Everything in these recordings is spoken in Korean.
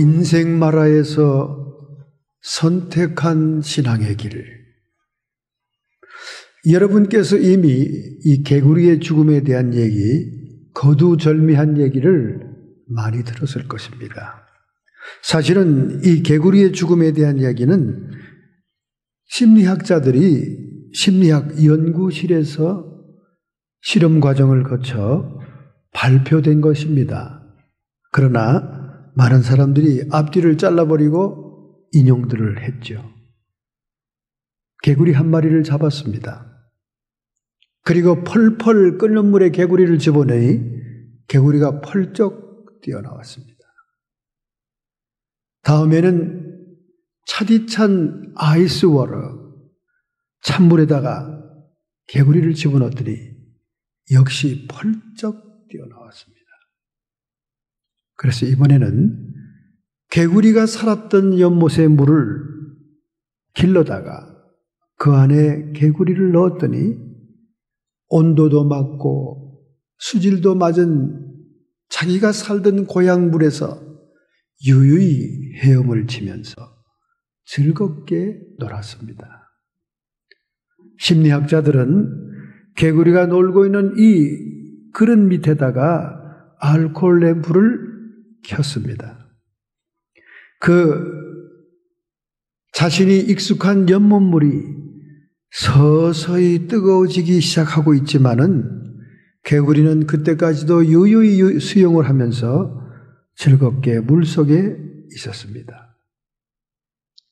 인생 마라에서 선택한 신앙의 길. 여러분께서 이미 이 개구리의 죽음에 대한 얘기, 거두절미한 얘기를 많이 들었을 것입니다. 사실은 이 개구리의 죽음에 대한 이야기는 심리학자들이 심리학 연구실에서 실험 과정을 거쳐 발표된 것입니다. 그러나 많은 사람들이 앞뒤를 잘라버리고 인용들을 했죠. 개구리 한 마리를 잡았습니다. 그리고 펄펄 끓는 물에 개구리를 집어넣으니 개구리가 펄쩍 뛰어나왔습니다. 다음에는 차디찬 아이스워터, 찬물에다가 개구리를 집어넣었더니 역시 펄쩍 뛰어나왔습니다. 그래서 이번에는 개구리가 살았던 연못의 물을 길러다가 그 안에 개구리를 넣었더니 온도도 맞고 수질도 맞은 자기가 살던 고향 물에서 유유히 헤엄을 치면서 즐겁게 놀았습니다. 심리학자들은 개구리가 놀고 있는 이 그릇 밑에다가 알코올 램프를 켰습니다. 자신이 익숙한 연못물이 서서히 뜨거워지기 시작하고 있지만은 개구리는 그때까지도 유유히 수영을 하면서 즐겁게 물속에 있었습니다.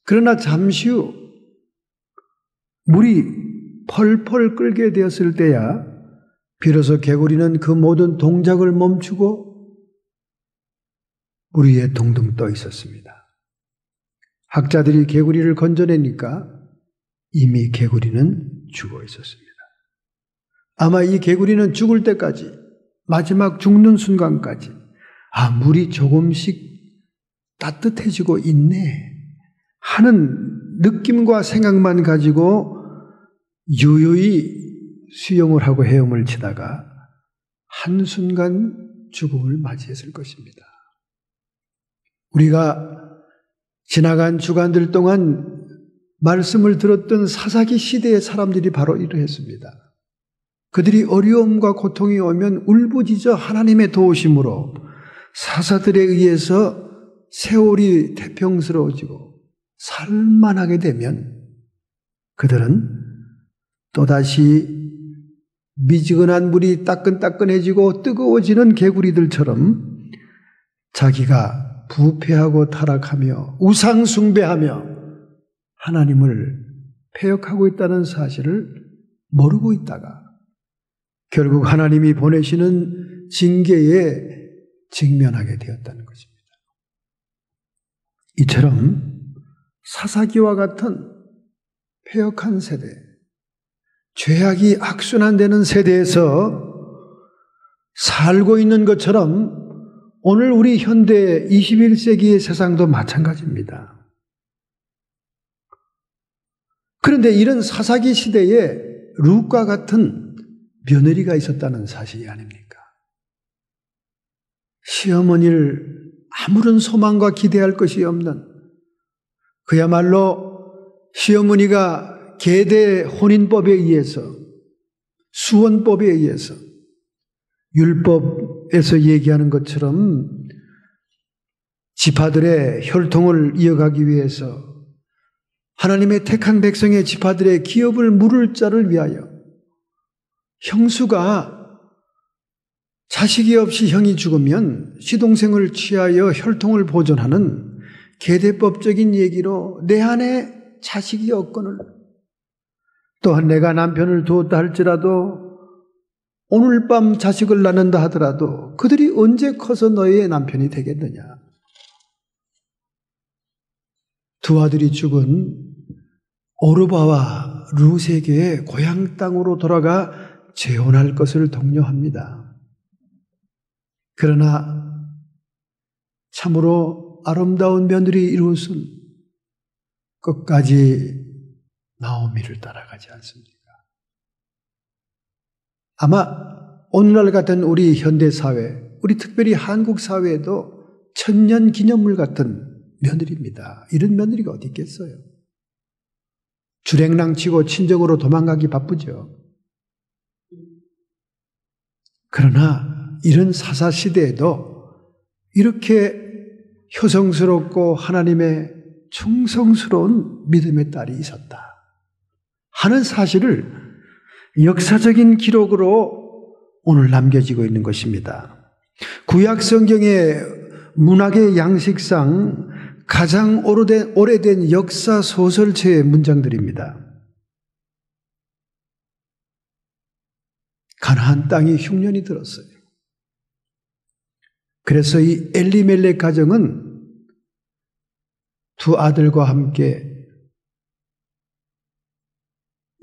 그러나 잠시 후 물이 펄펄 끓게 되었을 때야 비로소 개구리는 그 모든 동작을 멈추고 물 위에 동동 떠 있었습니다. 학자들이 개구리를 건져내니까 이미 개구리는 죽어 있었습니다. 아마 이 개구리는 죽을 때까지, 마지막 죽는 순간까지 물이 조금씩 따뜻해지고 있네 하는 느낌과 생각만 가지고 유유히 수영을 하고 헤엄을 치다가 한순간 죽음을 맞이했을 것입니다. 우리가 지나간 주간들 동안 말씀을 들었던 사사기 시대의 사람들이 바로 이러했습니다. 그들이 어려움과 고통이 오면 울부짖어 하나님의 도우심으로 사사들에 의해서 세월이 태평스러워지고 살만하게 되면 그들은 또다시 미지근한 물이 따끈따끈해지고 뜨거워지는 개구리들처럼 자기가 부패하고 타락하며 우상 숭배하며 하나님을 패역하고 있다는 사실을 모르고 있다가 결국 하나님이 보내시는 징계에 직면하게 되었다는 것입니다. 이처럼 사사기와 같은 패역한 세대, 죄악이 악순환되는 세대에서 살고 있는 것처럼 오늘 우리 현대 21세기의 세상도 마찬가지입니다. 그런데 이런 사사기 시대에 룻과 같은 며느리가 있었다는 사실이 아닙니까? 시어머니를 아무런 소망과 기대할 것이 없는, 그야말로 시어머니가 계대 혼인법에 의해서, 수원법에 의해서, 율법에서 얘기하는 것처럼 지파들의 혈통을 이어가기 위해서 하나님의 택한 백성의 지파들의 기업을 물을 자를 위하여 형수가 자식이 없이 형이 죽으면 시동생을 취하여 혈통을 보존하는 계대법적인 얘기로 내 안에 자식이 없거늘 또한 내가 남편을 두었다 할지라도 오늘 밤 자식을 낳는다 하더라도 그들이 언제 커서 너의 남편이 되겠느냐. 두 아들이 죽은 오르바와 룻에게 고향 땅으로 돌아가 재혼할 것을 독려합니다. 그러나 참으로 아름다운 며느리 이룻은 끝까지 나오미를 따라가지 않습니다. 아마 오늘날 같은 우리 현대사회, 우리 특별히 한국 사회에도 천년 기념물 같은 며느리입니다. 이런 며느리가 어디 있겠어요? 주랭랑 치고 친정으로 도망가기 바쁘죠. 그러나 이런 사사시대에도 이렇게 효성스럽고 하나님의 충성스러운 믿음의 딸이 있었다 하는 사실을 역사적인 기록으로 오늘 남겨지고 있는 것입니다. 구약 성경의 문학의 양식상 가장 오래된 역사 소설체의 문장들입니다. 가나안 땅이 흉년이 들었어요. 그래서 이 엘리멜렉 가정은 두 아들과 함께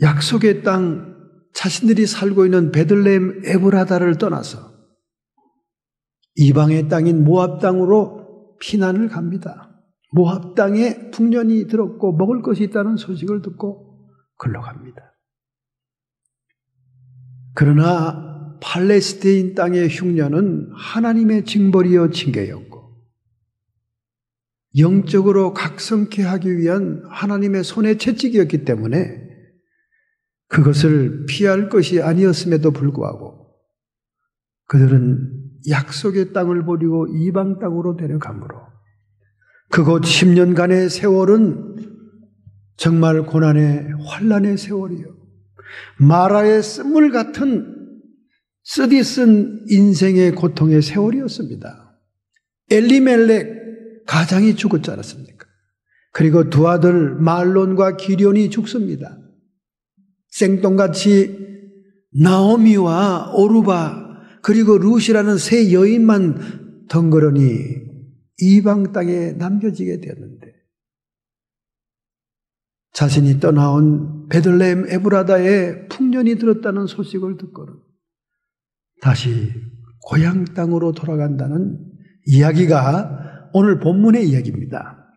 약속의 땅 자신들이 살고 있는 베들레헴 에브라다를 떠나서 이방의 땅인 모압 땅으로 피난을 갑니다. 모압 땅에 풍년이 들었고 먹을 것이 있다는 소식을 듣고 글로 갑니다. 그러나 팔레스타인 땅의 흉년은 하나님의 징벌이요 징계였고 영적으로 각성케 하기 위한 하나님의 손의 채찍이었기 때문에 그것을 피할 것이 아니었음에도 불구하고 그들은 약속의 땅을 버리고 이방 땅으로 데려가므로 그곳 10년간의 세월은 정말 고난의 환난의 세월이요 마라의 쓴물 같은 쓰디쓴 인생의 고통의 세월이었습니다. 엘리멜렉 가장이 죽었지 않았습니까? 그리고 두 아들 말론과 기련이 죽습니다. 생똥같이 나오미와 오르바 그리고 룻이라는 세 여인만 덩그러니 이방 땅에 남겨지게 되었는데 자신이 떠나온 베들레헴 에브라다에 풍년이 들었다는 소식을 듣고는 다시 고향 땅으로 돌아간다는 이야기가 오늘 본문의 이야기입니다.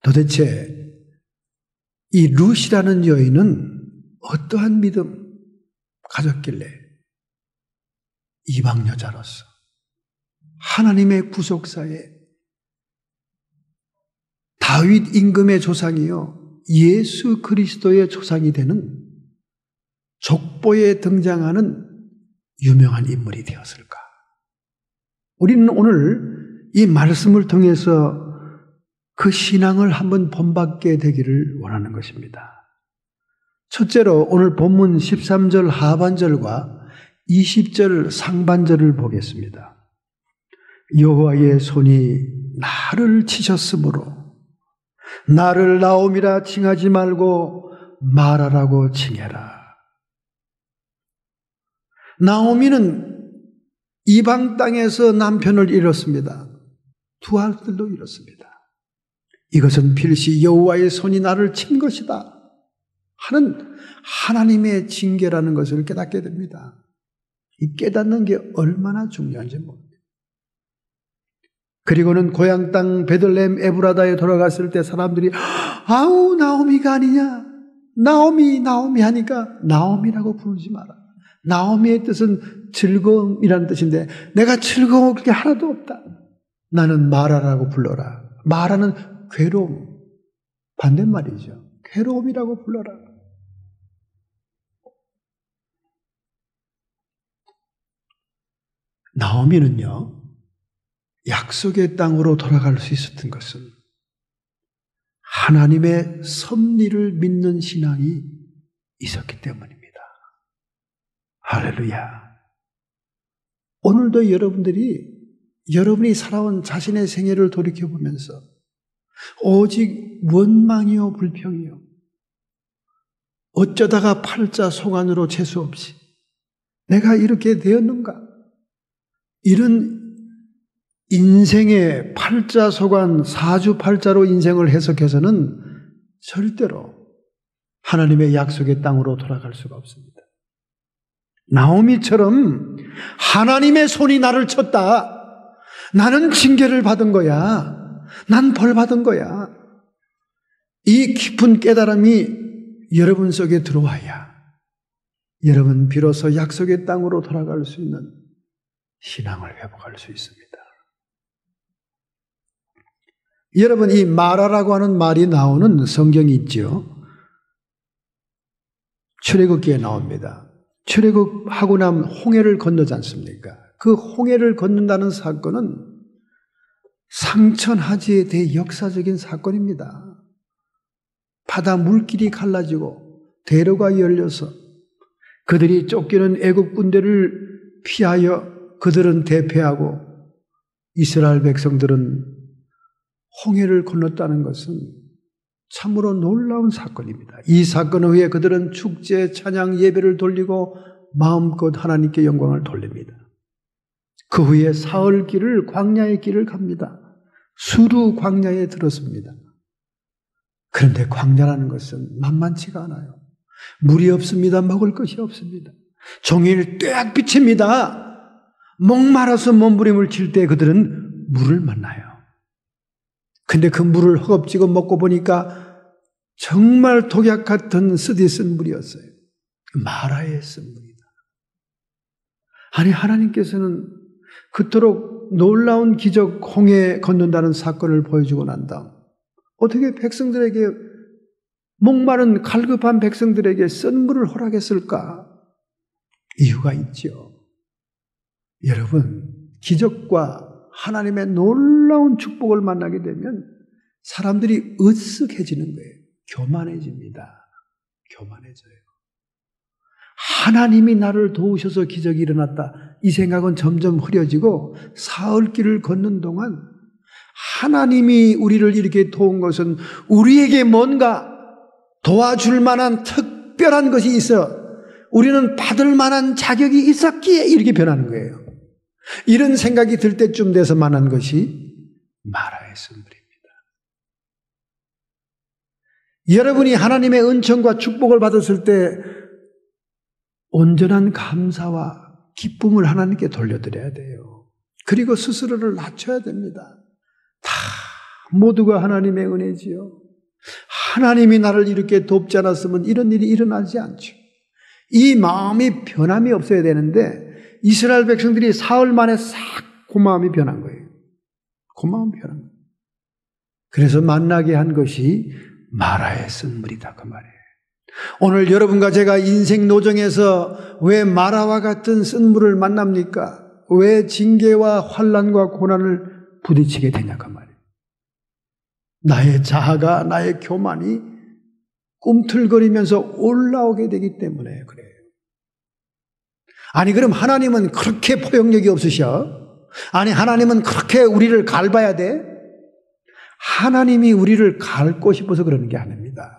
도대체 이 룻이라는 여인은 어떠한 믿음 가졌길래 이방 여자로서 하나님의 구속사에 다윗 임금의 조상이요 예수 그리스도의 조상이 되는 족보에 등장하는 유명한 인물이 되었을까? 우리는 오늘 이 말씀을 통해서 그 신앙을 한번 본받게 되기를 원하는 것입니다. 첫째로 오늘 본문 13절 하반절과 20절 상반절을 보겠습니다. 여호와의 손이 나를 치셨으므로 나를 나옴이라 칭하지 말고 마라라고 칭해라. 나오미는 이방 땅에서 남편을 잃었습니다. 두 아들도 잃었습니다. 이것은 필시 여호와의 손이 나를 친 것이다 하는 하나님의 징계라는 것을 깨닫게 됩니다. 이 깨닫는 게 얼마나 중요한지 모릅니다. 그리고는 고향 땅 베들레헴 에브라다에 돌아갔을 때 사람들이 아우 나오미가 아니냐, 나오미 하니까 나오미라고 부르지 마라. 나오미의 뜻은 즐거움이라는 뜻인데 내가 즐거울 게 하나도 없다. 나는 마라라고 불러라. 마라는 괴로움, 반대말이죠. 괴로움이라고 불러라. 나오미는요 약속의 땅으로 돌아갈 수 있었던 것은 하나님의 섭리를 믿는 신앙이 있었기 때문입니다. 할렐루야. 오늘도 여러분이 살아온 자신의 생애를 돌이켜보면서 오직 원망이요 불평이요 어쩌다가 팔자 송안으로 재수없이 내가 이렇게 되었는가, 이런 인생의 팔자소관 사주팔자로 인생을 해석해서는 절대로 하나님의 약속의 땅으로 돌아갈 수가 없습니다. 나오미처럼 하나님의 손이 나를 쳤다. 나는 징계를 받은 거야. 난 벌 받은 거야. 이 깊은 깨달음이 여러분 속에 들어와야 여러분 비로소 약속의 땅으로 돌아갈 수 있는 신앙을 회복할 수 있습니다. 여러분, 이 마라라고 하는 말이 나오는 성경이 있죠. 출애굽기에 나옵니다. 출애굽하고 나면 홍해를 건너지 않습니까? 그 홍해를 건넌다는 사건은 상천하지에 대해 역사적인 사건입니다. 바다 물길이 갈라지고 대로가 열려서 그들이 쫓기는 애국 군대를 피하여 그들은 대패하고 이스라엘 백성들은 홍해를 건넜다는 것은 참으로 놀라운 사건입니다. 이 사건 후에 그들은 축제, 찬양, 예배를 돌리고 마음껏 하나님께 영광을 돌립니다. 그 후에 사흘 길을 광야의 길을 갑니다. 수루 광야에 들었습니다. 그런데 광야라는 것은 만만치가 않아요. 물이 없습니다. 먹을 것이 없습니다. 종일 떼약비칩니다. 목마라서 몸부림을 칠 때 그들은 물을 만나요. 근데 그 물을 허겁지겁 먹고 보니까 정말 독약 같은 쓰디 쓴 물이었어요. 마라에 쓴 물이다. 아니, 하나님께서는 그토록 놀라운 기적 홍해 건넌다는 사건을 보여주고 난 다음 어떻게 백성들에게, 목마른 갈급한 백성들에게 쓴 물을 허락했을까? 이유가 있죠. 여러분, 기적과 하나님의 놀라운 축복을 만나게 되면 사람들이 으쓱해지는 거예요. 교만해집니다. 교만해져요. 하나님이 나를 도우셔서 기적이 일어났다. 이 생각은 점점 흐려지고 사흘 길을 걷는 동안 하나님이 우리를 이렇게 도운 것은 우리에게 뭔가 도와줄 만한 특별한 것이 있어. 우리는 받을 만한 자격이 있었기에 이렇게 변하는 거예요. 이런 생각이 들 때쯤 돼서 만난 것이 마라의 선물입니다. 여러분이 하나님의 은총과 축복을 받았을 때 온전한 감사와 기쁨을 하나님께 돌려드려야 돼요. 그리고 스스로를 낮춰야 됩니다. 다 모두가 하나님의 은혜지요. 하나님이 나를 이렇게 돕지 않았으면 이런 일이 일어나지 않죠. 이 마음이 변함이 없어야 되는데 이스라엘 백성들이 사흘 만에 싹 그 마음이 변한 거예요. 그 마음이 변한 거예요. 그래서 만나게 한 것이 마라의 쓴물이다 그 말이에요. 오늘 여러분과 제가 인생 노정에서 왜 마라와 같은 쓴물을 만납니까? 왜 징계와 환난과 고난을 부딪히게 되냐 그 말이에요. 나의 자아가, 나의 교만이 꿈틀거리면서 올라오게 되기 때문에 그래요. 아니, 그럼 하나님은 그렇게 포용력이 없으셔? 아니, 하나님은 그렇게 우리를 갈봐야 돼? 하나님이 우리를 갈고 싶어서 그러는 게 아닙니다.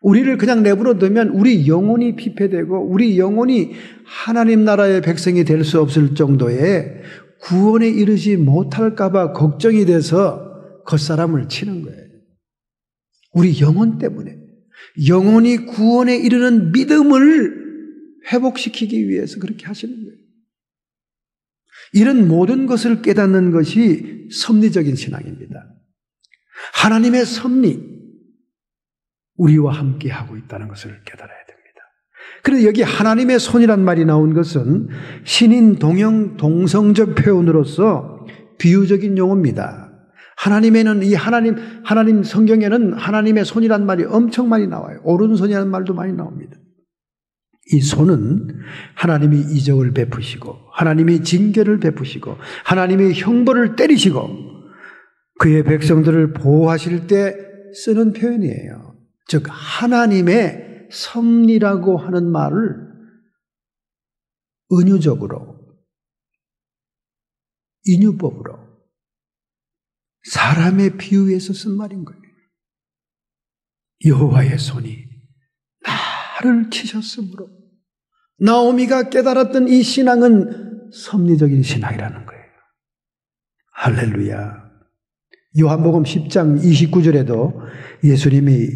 우리를 그냥 내버려 두면 우리 영혼이 피폐되고 우리 영혼이 하나님 나라의 백성이 될 수 없을 정도의 구원에 이르지 못할까 봐 걱정이 돼서 겉사람을 치는 거예요. 우리 영혼 때문에. 영혼이 구원에 이르는 믿음을 회복시키기 위해서 그렇게 하시는 거예요. 이런 모든 것을 깨닫는 것이 섭리적인 신앙입니다. 하나님의 섭리, 우리와 함께 하고 있다는 것을 깨달아야 됩니다. 그래서 여기 하나님의 손이란 말이 나온 것은 신인 동형 동성적 표현으로서 비유적인 용어입니다. 하나님에는 이 하나님 성경에는 하나님의 손이란 말이 엄청 많이 나와요. 오른손이라는 말도 많이 나옵니다. 이 손은 하나님이 이적을 베푸시고 하나님이 징계를 베푸시고 하나님이 형벌을 때리시고 그의 백성들을 보호하실 때 쓰는 표현이에요. 즉 하나님의 섭리라고 하는 말을 은유적으로, 인유법으로 사람의 비유에서 쓴 말인 거예요. 여호와의 손이 나를 치셨으므로 나오미가 깨달았던 이 신앙은 섭리적인 신앙이라는 거예요. 할렐루야. 요한복음 10장 29절에도 예수님이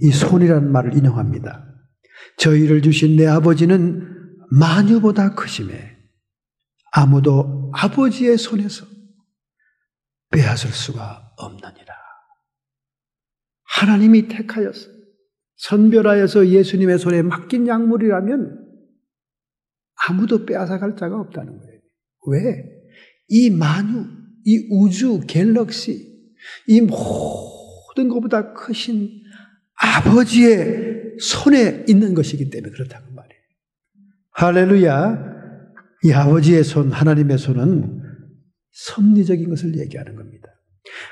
이 손이라는 말을 인용합니다. 저희를 주신 내 아버지는 만유보다 크심에 아무도 아버지의 손에서 빼앗을 수가 없느니라. 하나님이 택하여서 선별하여서 예수님의 손에 맡긴 약물이라면 아무도 빼앗아갈 자가 없다는 거예요. 왜? 이 만유, 이 우주, 갤럭시, 이 모든 것보다 크신 아버지의 손에 있는 것이기 때문에 그렇다고 말이에요. 할렐루야. 이 아버지의 손, 하나님의 손은 섭리적인 것을 얘기하는 겁니다.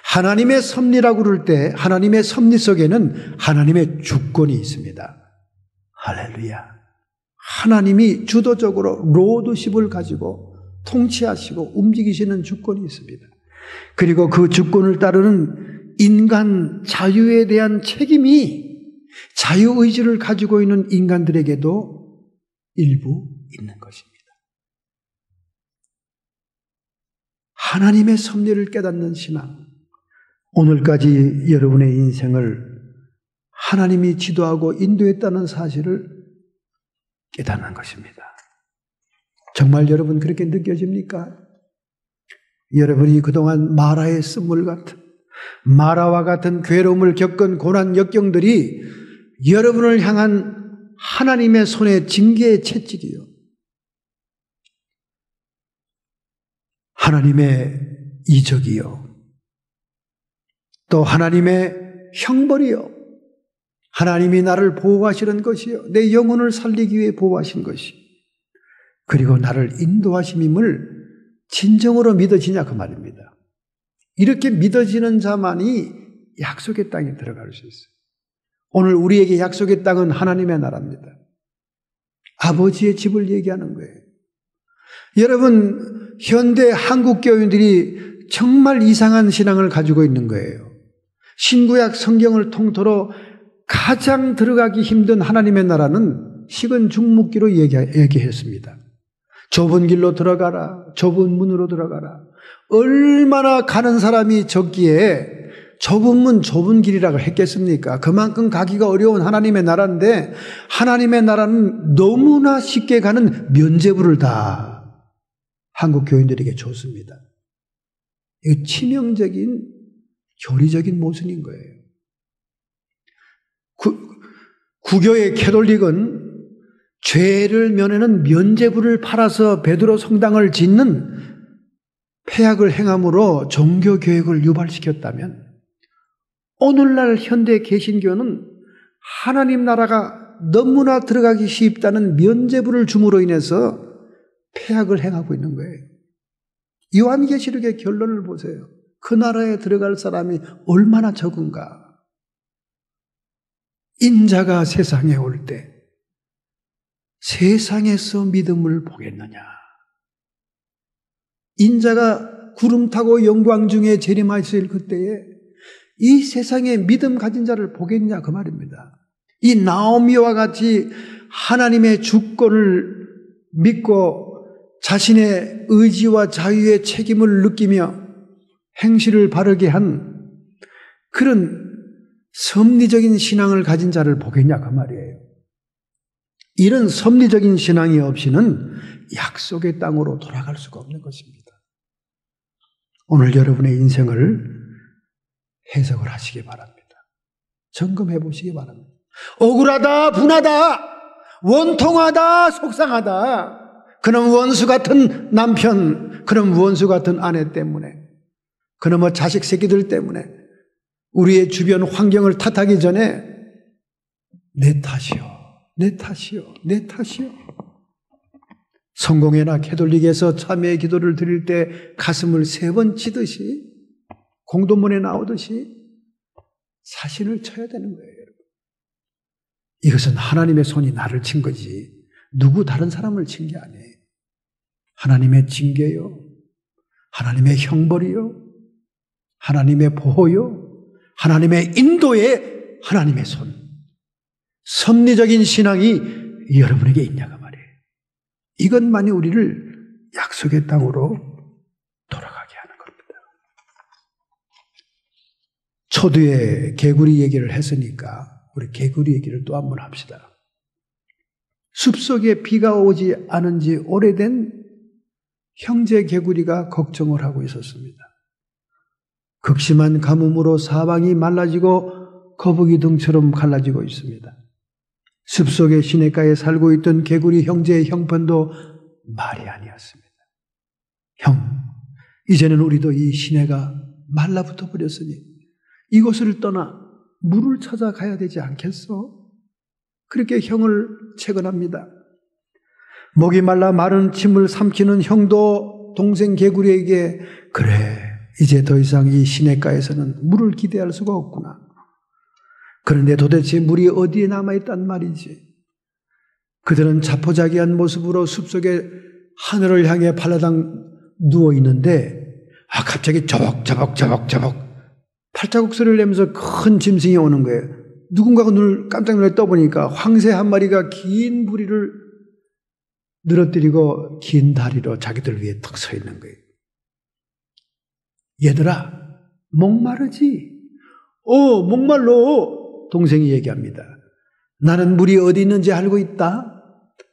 하나님의 섭리라고 그럴 때 하나님의 섭리 속에는 하나님의 주권이 있습니다. 할렐루야. 하나님이 주도적으로 로드십을 가지고 통치하시고 움직이시는 주권이 있습니다. 그리고 그 주권을 따르는 인간 자유에 대한 책임이 자유의지를 가지고 있는 인간들에게도 일부 있는 것입니다. 하나님의 섭리를 깨닫는 신앙, 오늘까지 여러분의 인생을 하나님이 지도하고 인도했다는 사실을 깨닫는 것입니다. 정말 여러분 그렇게 느껴집니까? 여러분이 그동안 마라의 쓴물 같은, 마라와 같은 괴로움을 겪은 고난 역경들이 여러분을 향한 하나님의 손의 징계의 채찍이요, 하나님의 이적이요, 또 하나님의 형벌이요, 하나님이 나를 보호하시는 것이요, 내 영혼을 살리기 위해 보호하신 것이, 그리고 나를 인도하심임을 진정으로 믿어지냐 그 말입니다. 이렇게 믿어지는 자만이 약속의 땅에 들어갈 수 있어요. 오늘 우리에게 약속의 땅은 하나님의 나라입니다. 아버지의 집을 얘기하는 거예요. 여러분, 현대 한국 교인들이 정말 이상한 신앙을 가지고 있는 거예요. 신구약 성경을 통틀어 가장 들어가기 힘든 하나님의 나라는 식은 죽묵기로 얘기했습니다. 좁은 길로 들어가라, 좁은 문으로 들어가라. 얼마나 가는 사람이 적기에 좁은 문, 좁은 길이라고 했겠습니까? 그만큼 가기가 어려운 하나님의 나라인데, 하나님의 나라는 너무나 쉽게 가는 면죄부를 다 한국 교인들에게 줬습니다. 이거 치명적인 교리적인 모순인 거예요. 구교의 캐톨릭은 죄를 면하는 면죄부를 팔아서 베드로 성당을 짓는 폐악을 행함으로 종교교육을 유발시켰다면, 오늘날 현대 개신교는 하나님 나라가 너무나 들어가기 쉽다는 면죄부를 줌으로 인해서 폐악을 행하고 있는 거예요. 요한계시록의 결론을 보세요. 그 나라에 들어갈 사람이 얼마나 적은가. 인자가 세상에 올 때 세상에서 믿음을 보겠느냐. 인자가 구름 타고 영광 중에 재림하실 그때에 이 세상에 믿음 가진 자를 보겠냐 그 말입니다. 이 나오미와 같이 하나님의 주권을 믿고 자신의 의지와 자유의 책임을 느끼며 행실을 바르게 한 그런 섭리적인 신앙을 가진 자를 보겠냐 그 말이에요. 이런 섭리적인 신앙이 없이는 약속의 땅으로 돌아갈 수가 없는 것입니다. 오늘 여러분의 인생을 해석을 하시기 바랍니다. 점검해 보시기 바랍니다. 억울하다, 분하다, 원통하다, 속상하다. 그놈 원수 같은 남편, 그놈 원수 같은 아내 때문에, 그놈의 자식 새끼들 때문에 우리의 주변 환경을 탓하기 전에 내 탓이요, 내 탓이요, 내 탓이요. 성공회나 캐톨릭에서 참회의 기도를 드릴 때 가슴을 3번 치듯이, 공도문에 나오듯이 사신을 쳐야 되는 거예요, 여러분. 이것은 하나님의 손이 나를 친 거지 누구 다른 사람을 친 게 아니에요. 하나님의 징계요, 하나님의 형벌이요, 하나님의 보호요, 하나님의 인도에 하나님의 손. 섭리적인 신앙이 여러분에게 있냐가 말이에요. 이것만이 우리를 약속의 땅으로 돌아가게 하는 겁니다. 초두에 개구리 얘기를 했으니까 우리 개구리 얘기를 또 한번 합시다. 숲속에 비가 오지 않은 지 오래된 형제 개구리가 걱정을 하고 있었습니다. 극심한 가뭄으로 사방이 말라지고 거북이 등처럼 갈라지고 있습니다. 숲속의 시냇가에 살고 있던 개구리 형제의 형편도 말이 아니었습니다. 형, 이제는 우리도 이 시내가 말라붙어 버렸으니 이곳을 떠나 물을 찾아가야 되지 않겠어? 그렇게 형을 채권합니다. 목이 말라 마른 침을 삼키는 형도 동생 개구리에게 그래, 이제 더 이상 이 시냇가에서는 물을 기대할 수가 없구나. 그런데 도대체 물이 어디에 남아있단 말이지? 그들은 자포자기한 모습으로 숲속에 하늘을 향해 발라당 누워있는데 갑자기 저벅저벅 팔자국 소리를 내면서 큰 짐승이 오는 거예요. 누군가가 눈을 깜짝 놀라 떠보니까 황새 한 마리가 긴 부리를 늘어뜨리고 긴 다리로 자기들 위에 탁 서 있는 거예요. 얘들아, 목마르지? 목말로. 동생이 얘기합니다. 나는 물이 어디 있는지 알고 있다.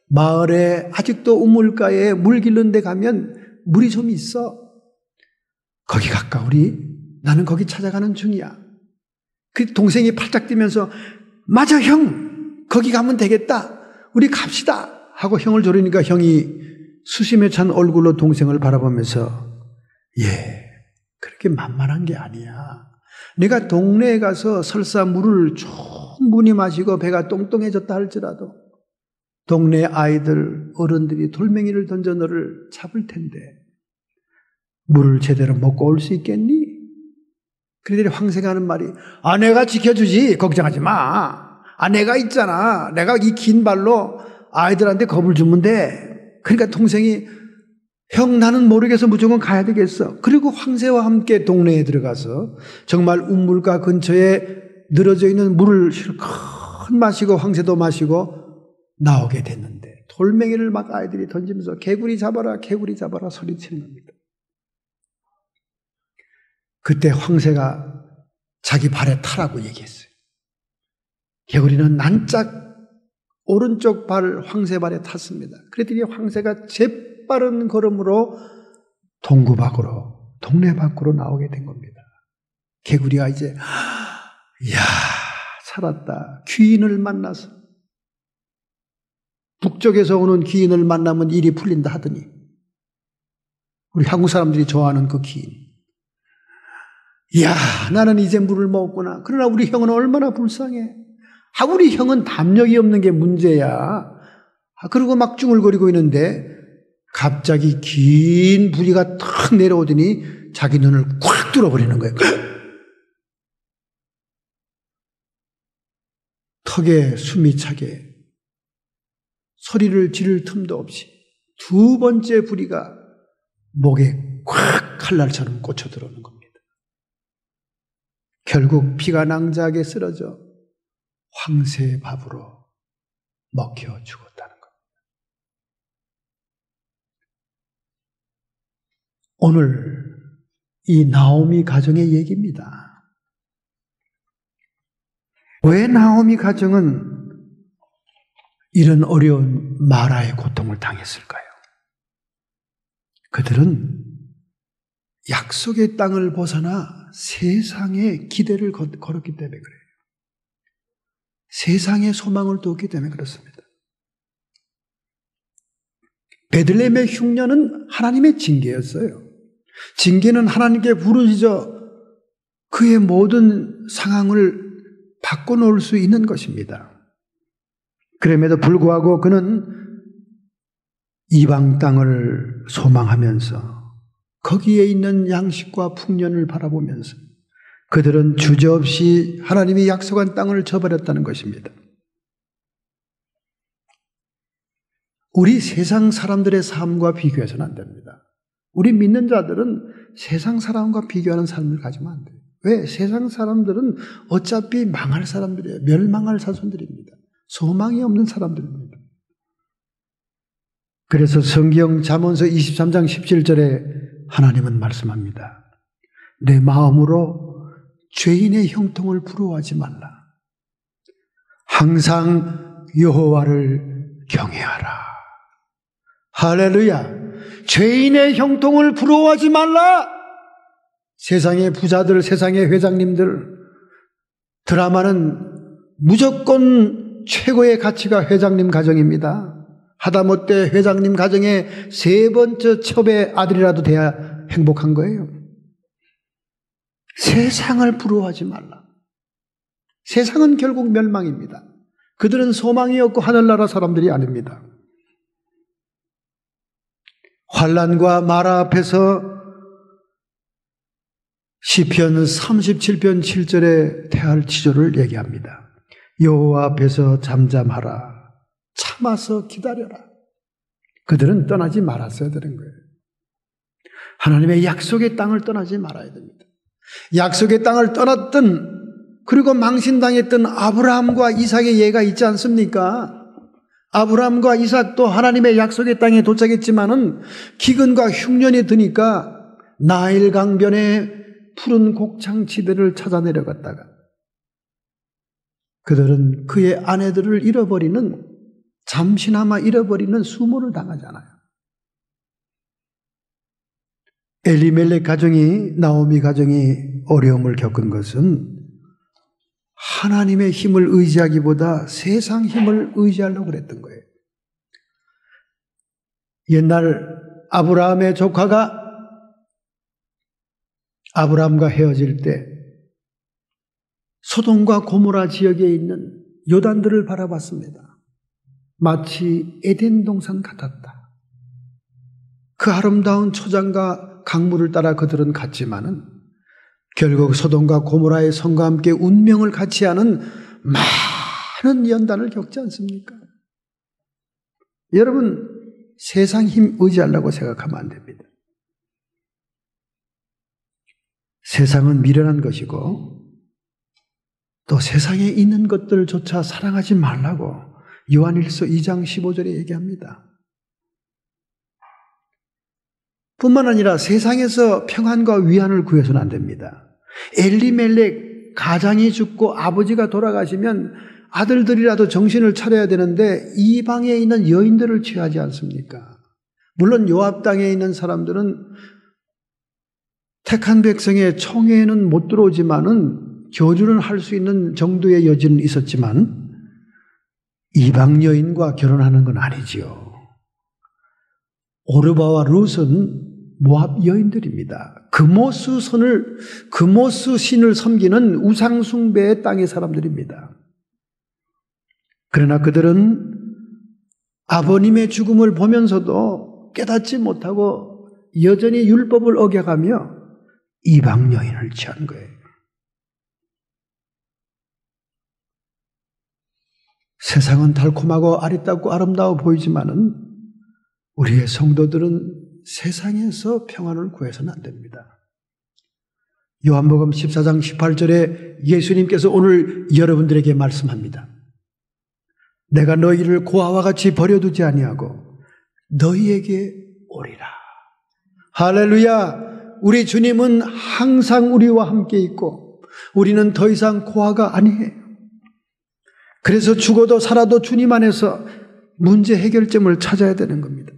마을에 아직도 우물가에 물 기른 데 가면 물이 좀 있어. 거기 가까우리? 나는 거기 찾아가는 중이야. 그 동생이 팔짝 뛰면서 맞아 형, 거기 가면 되겠다. 우리 갑시다. 하고 형을 조르니까 형이 수심에 찬 얼굴로 동생을 바라보면서 그렇게 만만한 게 아니야. 내가 동네에 가서 설사 물을 충분히 마시고 배가 똥똥해졌다 할지라도 동네 아이들, 어른들이 돌멩이를 던져 너를 잡을 텐데 물을 제대로 먹고 올 수 있겠니? 그러더니 황새가 하는 말이 내가 지켜주지. 걱정하지 마. 내가 있잖아. 내가 이 긴 발로 아이들한테 겁을 주면 돼. 그러니까 동생이 형, 나는 모르겠어. 무조건 가야 되겠어. 그리고 황새와 함께 동네에 들어가서 정말 우물가 근처에 늘어져 있는 물을 실컷 마시고 황새도 마시고 나오게 됐는데 돌멩이를 막 아이들이 던지면서 개구리 잡아라 소리치는 겁니다. 그때 황새가 자기 발에 타라고 얘기했어요. 개구리는 난짝 오른쪽 발 황새 발에 탔습니다. 그랬더니 황새가 재빠른 걸음으로 동구 밖으로, 동네 밖으로 나오게 된 겁니다. 개구리가 이제 살았다. 귀인을 만나서 북쪽에서 오는 귀인을 만나면 일이 풀린다 하더니 우리 한국 사람들이 좋아하는 그 귀인. 나는 이제 물을 먹었구나. 그러나 우리 형은 얼마나 불쌍해. 우리 형은 담력이 없는 게 문제야. 그리고 막 중얼거리고 있는데 갑자기 긴 부리가 탁 내려오더니 자기 눈을 꽉 뚫어버리는 거예요. 턱에 숨이 차게 소리를 지를 틈도 없이 두 번째 부리가 목에 꽉 칼날처럼 꽂혀 들어오는 겁니다. 결국 피가 낭자하게 쓰러져 황새의 밥으로 먹혀 죽었다는 겁니다. 오늘 이 나오미 가정의 얘기입니다. 왜 나오미 가정은 이런 어려운 마라의 고통을 당했을까요? 그들은 약속의 땅을 벗어나 세상의 기대를 걸었기 때문에 그래요. 세상의 소망을 두었기 때문에 그렇습니다. 베들레헴의 흉년은 하나님의 징계였어요. 징계는 하나님께 부르짖어 그의 모든 상황을 바꿔놓을 수 있는 것입니다. 그럼에도 불구하고 그는 이방 땅을 소망하면서 거기에 있는 양식과 풍년을 바라보면서 그들은 주저없이 하나님이 약속한 땅을 저버렸다는 것입니다. 우리 세상 사람들의 삶과 비교해서는 안 됩니다. 우리 믿는 자들은 세상 사람과 비교하는 삶을 가지면 안 돼요. 왜? 세상 사람들은 어차피 망할 사람들이에요. 멸망할 자손들입니다. 소망이 없는 사람들입니다. 그래서 성경 잠언서 23장 17절에 하나님은 말씀합니다. 내 마음으로 죄인의 형통을 부러워하지 말라. 항상 여호와를 경외하라. 할렐루야. 죄인의 형통을 부러워하지 말라. 세상의 부자들, 세상의 회장님들, 드라마는 무조건 최고의 가치가 회장님 가정입니다. 하다못해 회장님 가정의 세 번째 첩의 아들이라도 돼야 행복한 거예요. 세상을 부러워하지 말라. 세상은 결국 멸망입니다. 그들은 소망이 없고 하늘나라 사람들이 아닙니다. 환난과 마라 앞에서 시편 37편 7절에 태할 지조를 얘기합니다. 여호와 앞에서 잠잠하라. 참아서 기다려라. 그들은 떠나지 말았어야 되는 거예요. 하나님의 약속의 땅을 떠나지 말아야 됩니다. 약속의 땅을 떠났던 그리고 망신당했던 아브라함과 이삭의 예가 있지 않습니까? 아브라함과 이삭도 하나님의 약속의 땅에 도착했지만은 기근과 흉년이 드니까 나일 강변에 푸른 곡창지대를 찾아 내려갔다가 그들은 그의 아내들을 잃어버리는, 잠시나마 잃어버리는 수모를 당하잖아요. 엘리멜렉 가정이, 나오미 가정이 어려움을 겪은 것은 하나님의 힘을 의지하기보다 세상 힘을 의지하려고 그랬던 거예요. 옛날 아브라함의 조카가 아브라함과 헤어질 때 소돔과 고모라 지역에 있는 요단들을 바라봤습니다. 마치 에덴 동산 같았다. 그 아름다운 초장과 강물을 따라 그들은 갔지만은 결국 소돔과 고모라의 성과 함께 운명을 같이 하는 많은 연단을 겪지 않습니까? 여러분, 세상 힘 의지하려고 생각하면 안 됩니다. 세상은 미련한 것이고 또 세상에 있는 것들조차 사랑하지 말라고 요한일서 2장 15절에 얘기합니다. 뿐만 아니라 세상에서 평안과 위안을 구해서는 안 됩니다. 엘리멜렉 가장이 죽고 아버지가 돌아가시면 아들들이라도 정신을 차려야 되는데 이방에 있는 여인들을 취하지 않습니까? 물론 요압 땅에 있는 사람들은 택한 백성의 총회에는 못 들어오지만은 교주는 할 수 있는 정도의 여지는 있었지만 이방 여인과 결혼하는 건 아니지요. 오르바와 룻은 모압 여인들입니다. 금오스 신을 섬기는 우상숭배의 땅의 사람들입니다. 그러나 그들은 아버님의 죽음을 보면서도 깨닫지 못하고 여전히 율법을 어겨가며 이방 여인을 취한 거예요. 세상은 달콤하고 아리따고 아름다워 보이지만은 우리의 성도들은 세상에서 평안을 구해서는 안 됩니다. 요한복음 14장 18절에 예수님께서 오늘 여러분들에게 말씀합니다. 내가 너희를 고아와 같이 버려두지 아니하고 너희에게 오리라. 할렐루야. 우리 주님은 항상 우리와 함께 있고 우리는 더 이상 고아가 아니에요. 그래서 죽어도 살아도 주님 안에서 문제 해결점을 찾아야 되는 겁니다.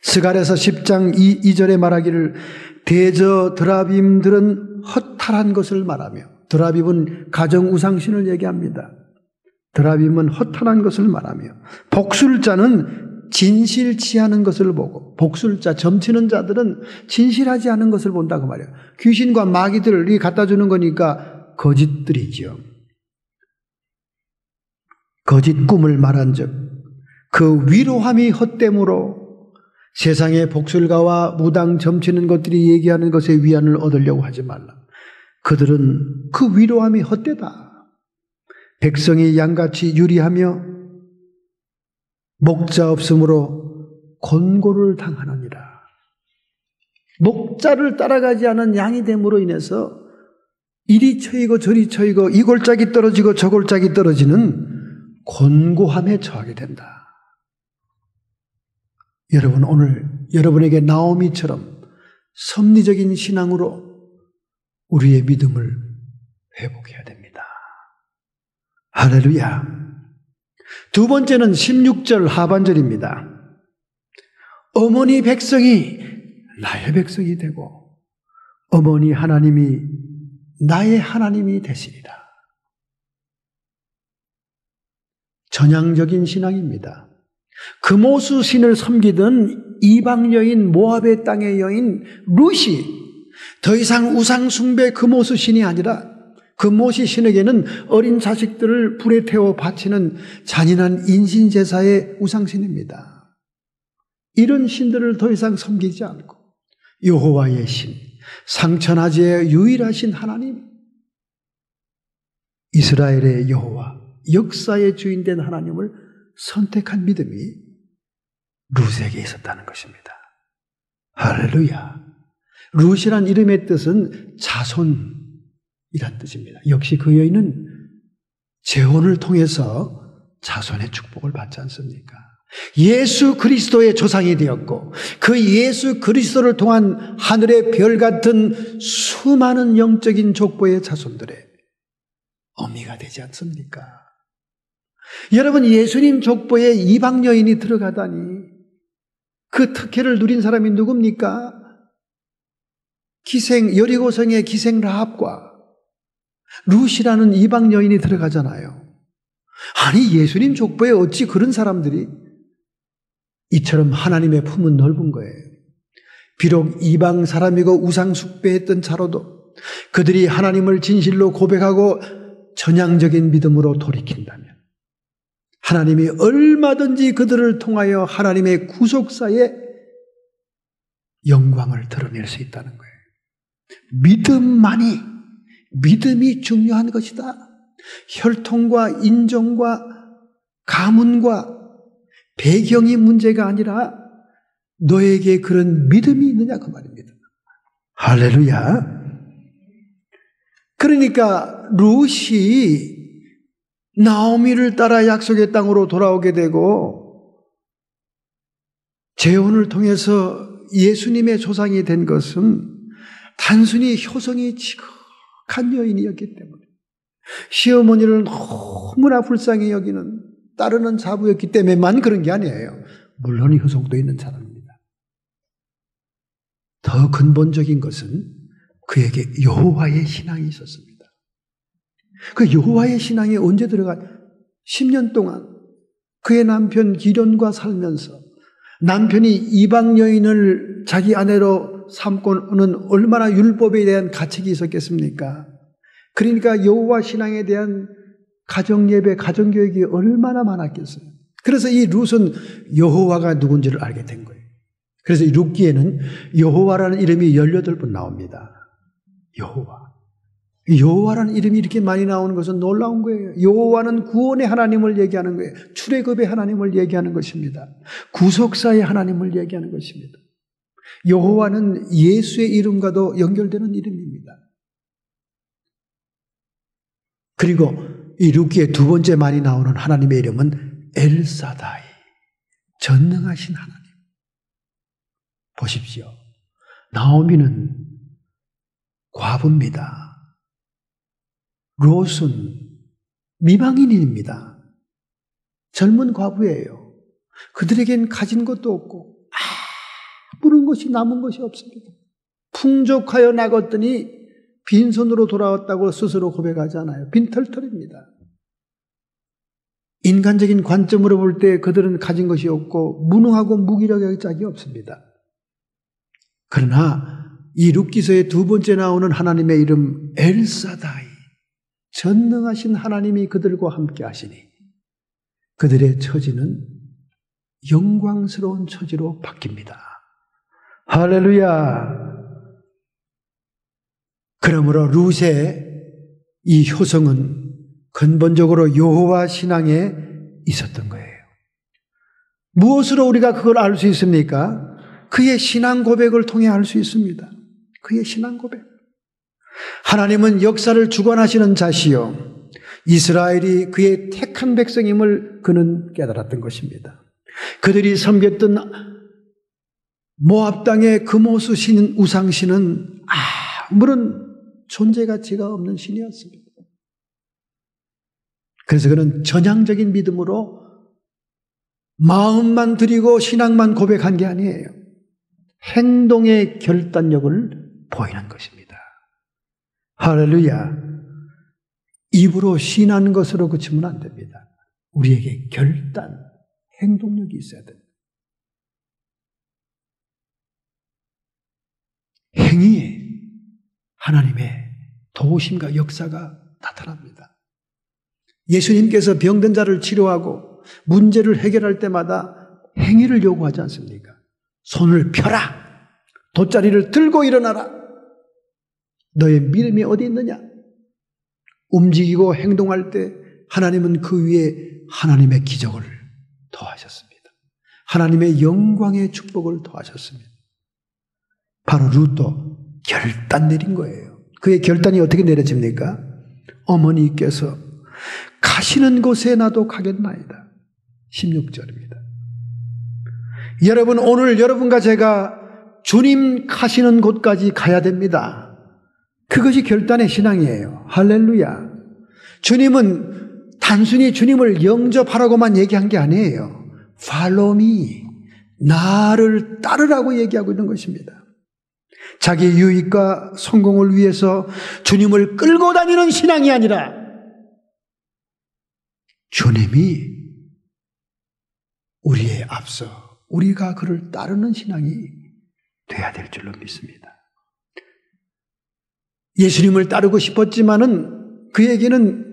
스갈에서 10장 2절에 말하기를 대저 드라빔들은 허탈한 것을 말하며, 드라빔은 가정우상신을 얘기합니다. 드라빔은 허탈한 것을 말하며 복술자는 진실치하는 것을 보고, 복술자, 점치는 자들은 진실하지 않은 것을 본다고 말해요. 귀신과 마귀들이 갖다 주는 거니까 거짓들이죠. 거짓 꿈을 말한 즉 그 위로함이 헛됨으로 세상의 복술가와 무당 점치는 것들이 얘기하는 것에 위안을 얻으려고 하지 말라. 그들은 그 위로함이 헛되다. 백성이 양같이 유리하며 목자 없으므로 곤고를 당하느니라. 목자를 따라가지 않은 양이 됨으로 인해서 이리 처이고 저리 처이고 이 골짜기 떨어지고 저 골짜기 떨어지는 곤고함에 처하게 된다. 여러분, 오늘 여러분에게 나오미처럼 섭리적인 신앙으로 우리의 믿음을 회복해야 됩니다. 할렐루야. 두 번째는 16절 하반절입니다. 어머니 백성이 나의 백성이 되고 어머니 하나님이 나의 하나님이 되시리라. 전향적인 신앙입니다. 금오수 신을 섬기던 이방 여인, 모압의 땅의 여인 룻이 더 이상 우상 숭배 금오수 신이 아니라 금오시 신에게는 어린 자식들을 불에 태워 바치는 잔인한 인신제사의 우상신입니다. 이런 신들을 더 이상 섬기지 않고 여호와의 신, 상천하지의 유일하신 하나님, 이스라엘의 여호와, 역사의 주인된 하나님을 선택한 믿음이 룻에게 있었다는 것입니다. 할렐루야. 룻이란 이름의 뜻은 자손이란 뜻입니다. 역시 그 여인은 재혼을 통해서 자손의 축복을 받지 않습니까? 예수 그리스도의 조상이 되었고 그 예수 그리스도를 통한 하늘의 별 같은 수많은 영적인 족보의 자손들의 어미가 되지 않습니까? 여러분, 예수님 족보에 이방 여인이 들어가다니 그 특혜를 누린 사람이 누굽니까? 여리고성의 기생 라합과 룻이라는 이방 여인이 들어가잖아요. 아니, 예수님 족보에 어찌 그런 사람들이 이처럼 하나님의 품은 넓은 거예요. 비록 이방 사람이고 우상 숭배했던 자로도 그들이 하나님을 진실로 고백하고 전향적인 믿음으로 돌이킨다면 하나님이 얼마든지 그들을 통하여 하나님의 구속사의 영광을 드러낼 수 있다는 거예요. 믿음이 중요한 것이다. 혈통과 인종과 가문과 배경이 문제가 아니라 너에게 그런 믿음이 있느냐 그 말입니다. 할렐루야. 그러니까 룻이 나오미를 따라 약속의 땅으로 돌아오게 되고 재혼을 통해서 예수님의 조상이 된 것은 단순히 효성이 지극한 여인이었기 때문에 시어머니를 너무나 불쌍히 여기는 따르는 자부였기 때문에만 그런 게 아니에요. 물론 효성도 있는 사람입니다. 더 근본적인 것은 그에게 여호와의 신앙이 있었습니다. 그 여호와의 신앙이 언제 들어가? 10년 동안 그의 남편 기련과 살면서 남편이 이방 여인을 자기 아내로 삼고는 얼마나 율법에 대한 가책이 있었겠습니까? 그러니까 여호와 신앙에 대한 가정예배, 가정교육이 얼마나 많았겠어요. 그래서 이 룻은 여호와가 누군지를 알게 된 거예요. 그래서 이 룻기에는 여호와라는 이름이 18번 나옵니다. 여호와라는 이름이 이렇게 많이 나오는 것은 놀라운 거예요. 여호와는 구원의 하나님을 얘기하는 거예요. 출애굽의 하나님을 얘기하는 것입니다. 구속사의 하나님을 얘기하는 것입니다. 여호와는 예수의 이름과도 연결되는 이름입니다. 그리고 이 룻기에 두 번째 많이 나오는 하나님의 이름은 엘사다이, 전능하신 하나님. 보십시오. 나오미는 과부입니다. 롯은 미망인입니다. 젊은 과부예요. 그들에겐 가진 것도 없고 아무런 것이 남은 것이 없습니다. 풍족하여 나갔더니 빈손으로 돌아왔다고 스스로 고백하잖아요. 빈털털입니다. 인간적인 관점으로 볼 때 그들은 가진 것이 없고 무능하고 무기력의 짝이 없습니다. 그러나 이 룻기서의 두 번째 나오는 하나님의 이름 엘사다이, 전능하신 하나님이 그들과 함께 하시니 그들의 처지는 영광스러운 처지로 바뀝니다. 할렐루야. 그러므로 룻의 이 효성은 근본적으로 여호와 신앙에 있었던 거예요. 무엇으로 우리가 그걸 알 수 있습니까? 그의 신앙 고백을 통해 알 수 있습니다. 그의 신앙 고백. 하나님은 역사를 주관하시는 자시요 이스라엘이 그의 택한 백성임을 그는 깨달았던 것입니다. 그들이 섬겼던 모압 땅의 금오수 신, 우상신은 아무런 존재 가치가 없는 신이었습니다. 그래서 그는 전향적인 믿음으로 마음만 드리고 신앙만 고백한 게 아니에요. 행동의 결단력을 보이는 것입니다. 할렐루야. 입으로 신한 것으로 그치면 안 됩니다. 우리에게 결단, 행동력이 있어야 됩니다. 행위에 하나님의 도우심과 역사가 나타납니다. 예수님께서 병든 자를 치료하고 문제를 해결할 때마다 행위를 요구하지 않습니까? 손을 펴라. 돗자리를 들고 일어나라. 너의 믿음이 어디 있느냐? 움직이고 행동할 때 하나님은 그 위에 하나님의 기적을 더하셨습니다. 하나님의 영광의 축복을 더하셨습니다. 바로 룻도 결단 내린 거예요. 그의 결단이 어떻게 내려집니까? 어머니께서 가시는 곳에 나도 가겠나이다. 16절입니다. 여러분, 오늘 여러분과 제가 주님 가시는 곳까지 가야 됩니다. 그것이 결단의 신앙이에요. 할렐루야. 주님은 단순히 주님을 영접하라고만 얘기한 게 아니에요. Follow me. 나를 따르라고 얘기하고 있는 것입니다. 자기 유익과 성공을 위해서 주님을 끌고 다니는 신앙이 아니라 주님이 우리의 앞서 우리가 그를 따르는 신앙이 돼야 될 줄로 믿습니다. 예수님을 따르고 싶었지만은 그에게는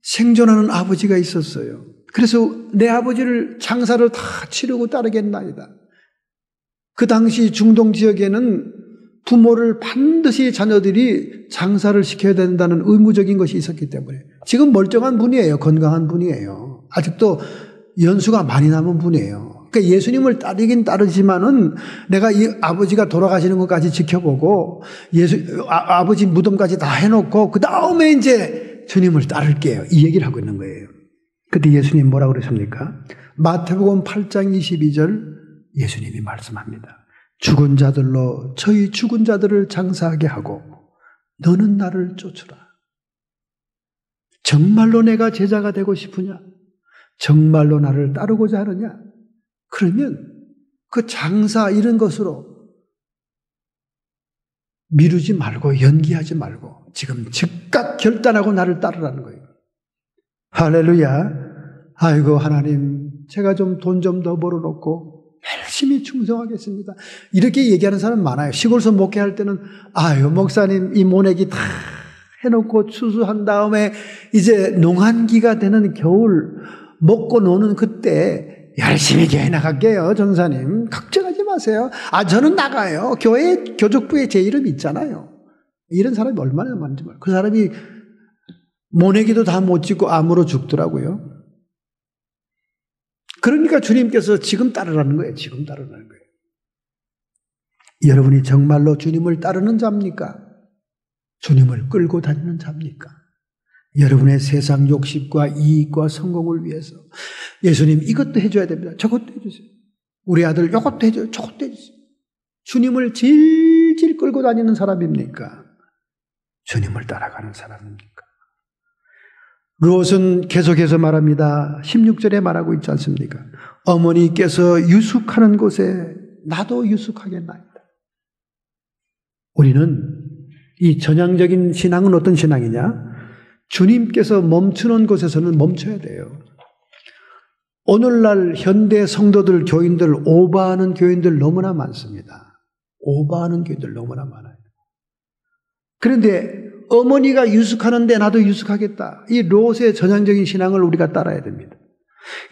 생존하는 아버지가 있었어요. 그래서 내 아버지를 장사를 다 치르고 따르겠나이다. 그 당시 중동 지역에는 부모를 반드시 자녀들이 장사를 시켜야 된다는 의무적인 것이 있었기 때문에 지금 멀쩡한 분이에요. 건강한 분이에요. 아직도 연수가 많이 남은 분이에요. 그러니까 예수님을 따르긴 따르지만은 내가 이 아버지가 돌아가시는 것까지 지켜보고 아버지 무덤까지 다 해놓고 그 다음에 이제 주님을 따를게요. 이 얘기를 하고 있는 거예요. 그때 예수님 뭐라고 그러십니까? 마태복음 8장 22절 예수님이 말씀합니다. 죽은 자들로 저희 죽은 자들을 장사하게 하고 너는 나를 쫓으라. 정말로 내가 제자가 되고 싶으냐? 정말로 나를 따르고자 하느냐? 그러면 그 장사 이런 것으로 미루지 말고 연기하지 말고 지금 즉각 결단하고 나를 따르라는 거예요. 할렐루야. 아이고 하나님, 제가 좀 돈 좀 더 벌어놓고 열심히 충성하겠습니다. 이렇게 얘기하는 사람 많아요. 시골에서 목회할 때는 아유 목사님 이 모내기 다 해놓고 추수한 다음에 이제 농한기가 되는 겨울 먹고 노는 그때 열심히 교회 나갈게요. 전사님 걱정하지 마세요. 아 저는 나가요. 교회 교족부에 제 이름 있잖아요. 이런 사람이 얼마나 많은지 몰라요. 그 사람이 모내기도 다 못 짓고 암으로 죽더라고요. 그러니까 주님께서 지금 따르라는 거예요. 지금 따르라는 거예요. 여러분이 정말로 주님을 따르는 자입니까? 주님을 끌고 다니는 자입니까? 여러분의 세상 욕심과 이익과 성공을 위해서 예수님 이것도 해줘야 됩니다. 저것도 해주세요. 우리 아들 이것도 해줘요. 저것도 해주세요. 주님을 질질 끌고 다니는 사람입니까? 주님을 따라가는 사람입니까? 롯은 계속해서 말합니다. 16절에 말하고 있지 않습니까? 어머니께서 유숙하는 곳에 나도 유숙하겠나이다. 우리는 이 전향적인 신앙은 어떤 신앙이냐? 주님께서 멈추는 곳에서는 멈춰야 돼요. 오늘날 현대 성도들, 교인들, 오버하는 교인들 너무나 많습니다. 오버하는 교인들 너무나 많아요. 그런데 어머니가 유숙하는데 나도 유숙하겠다. 이 롯의 전향적인 신앙을 우리가 따라야 됩니다.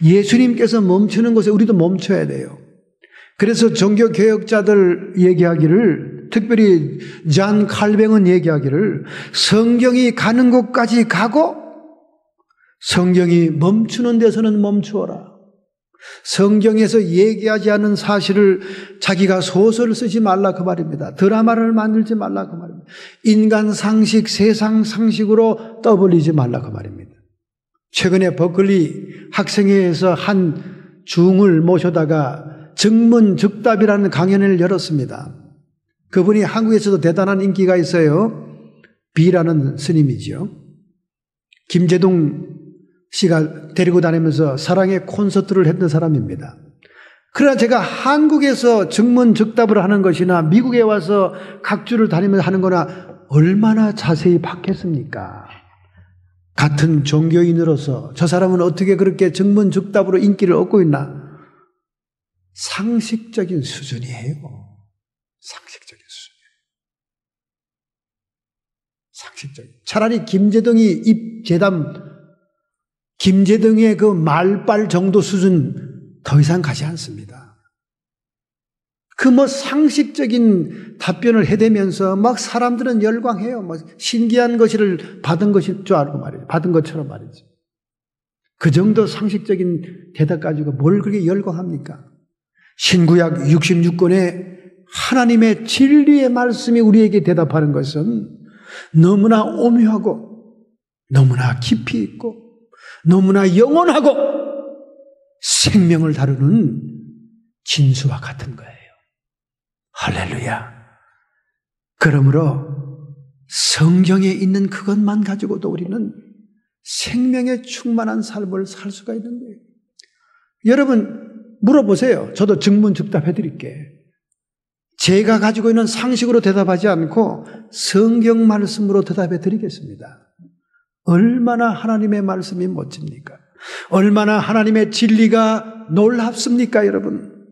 예수님께서 멈추는 곳에 우리도 멈춰야 돼요. 그래서 종교개혁자들 얘기하기를, 특별히 잔 칼뱅은 얘기하기를 성경이 가는 곳까지 가고 성경이 멈추는 데서는 멈추어라. 성경에서 얘기하지 않은 사실을 자기가 소설을 쓰지 말라 그 말입니다. 드라마를 만들지 말라 그 말입니다. 인간 상식, 세상 상식으로 떠벌리지 말라 그 말입니다. 최근에 버클리 학생회에서 한 중을 모셔다가 즉문즉답이라는 강연을 열었습니다. 그분이 한국에서도 대단한 인기가 있어요. B라는 스님이죠. 김재동 씨가 데리고 다니면서 사랑의 콘서트를 했던 사람입니다. 그러나 제가 한국에서 즉문즉답을 하는 것이나 미국에 와서 각주를 다니면서 하는 거나 얼마나 자세히 바뀌었습니까? 같은 종교인으로서 저 사람은 어떻게 그렇게 즉문즉답으로 인기를 얻고 있나? 상식적인 수준이에요. 상식적인 수준. 상식적인. 차라리 김재동이 김재동의 그 말빨 정도 수준 더 이상 가지 않습니다. 그 상식적인 답변을 해대면서 막 사람들은 열광해요. 신기한 것을 받은 것일 줄 알고 말이죠. 받은 것처럼 말이죠. 그 정도 상식적인 대답 가지고 뭘 그렇게 열광합니까? 신구약 66권의 하나님의 진리의 말씀이 우리에게 대답하는 것은 너무나 오묘하고 너무나 깊이 있고 너무나 영원하고 생명을 다루는 진수와 같은 거예요. 할렐루야. 그러므로 성경에 있는 그것만 가지고도 우리는 생명에 충만한 삶을 살 수가 있는 거예요. 여러분 물어보세요. 저도 증문즉답해 드릴게. 제가 가지고 있는 상식으로 대답하지 않고 성경 말씀으로 대답해 드리겠습니다. 얼마나 하나님의 말씀이 멋집니까? 얼마나 하나님의 진리가 놀랍습니까, 여러분?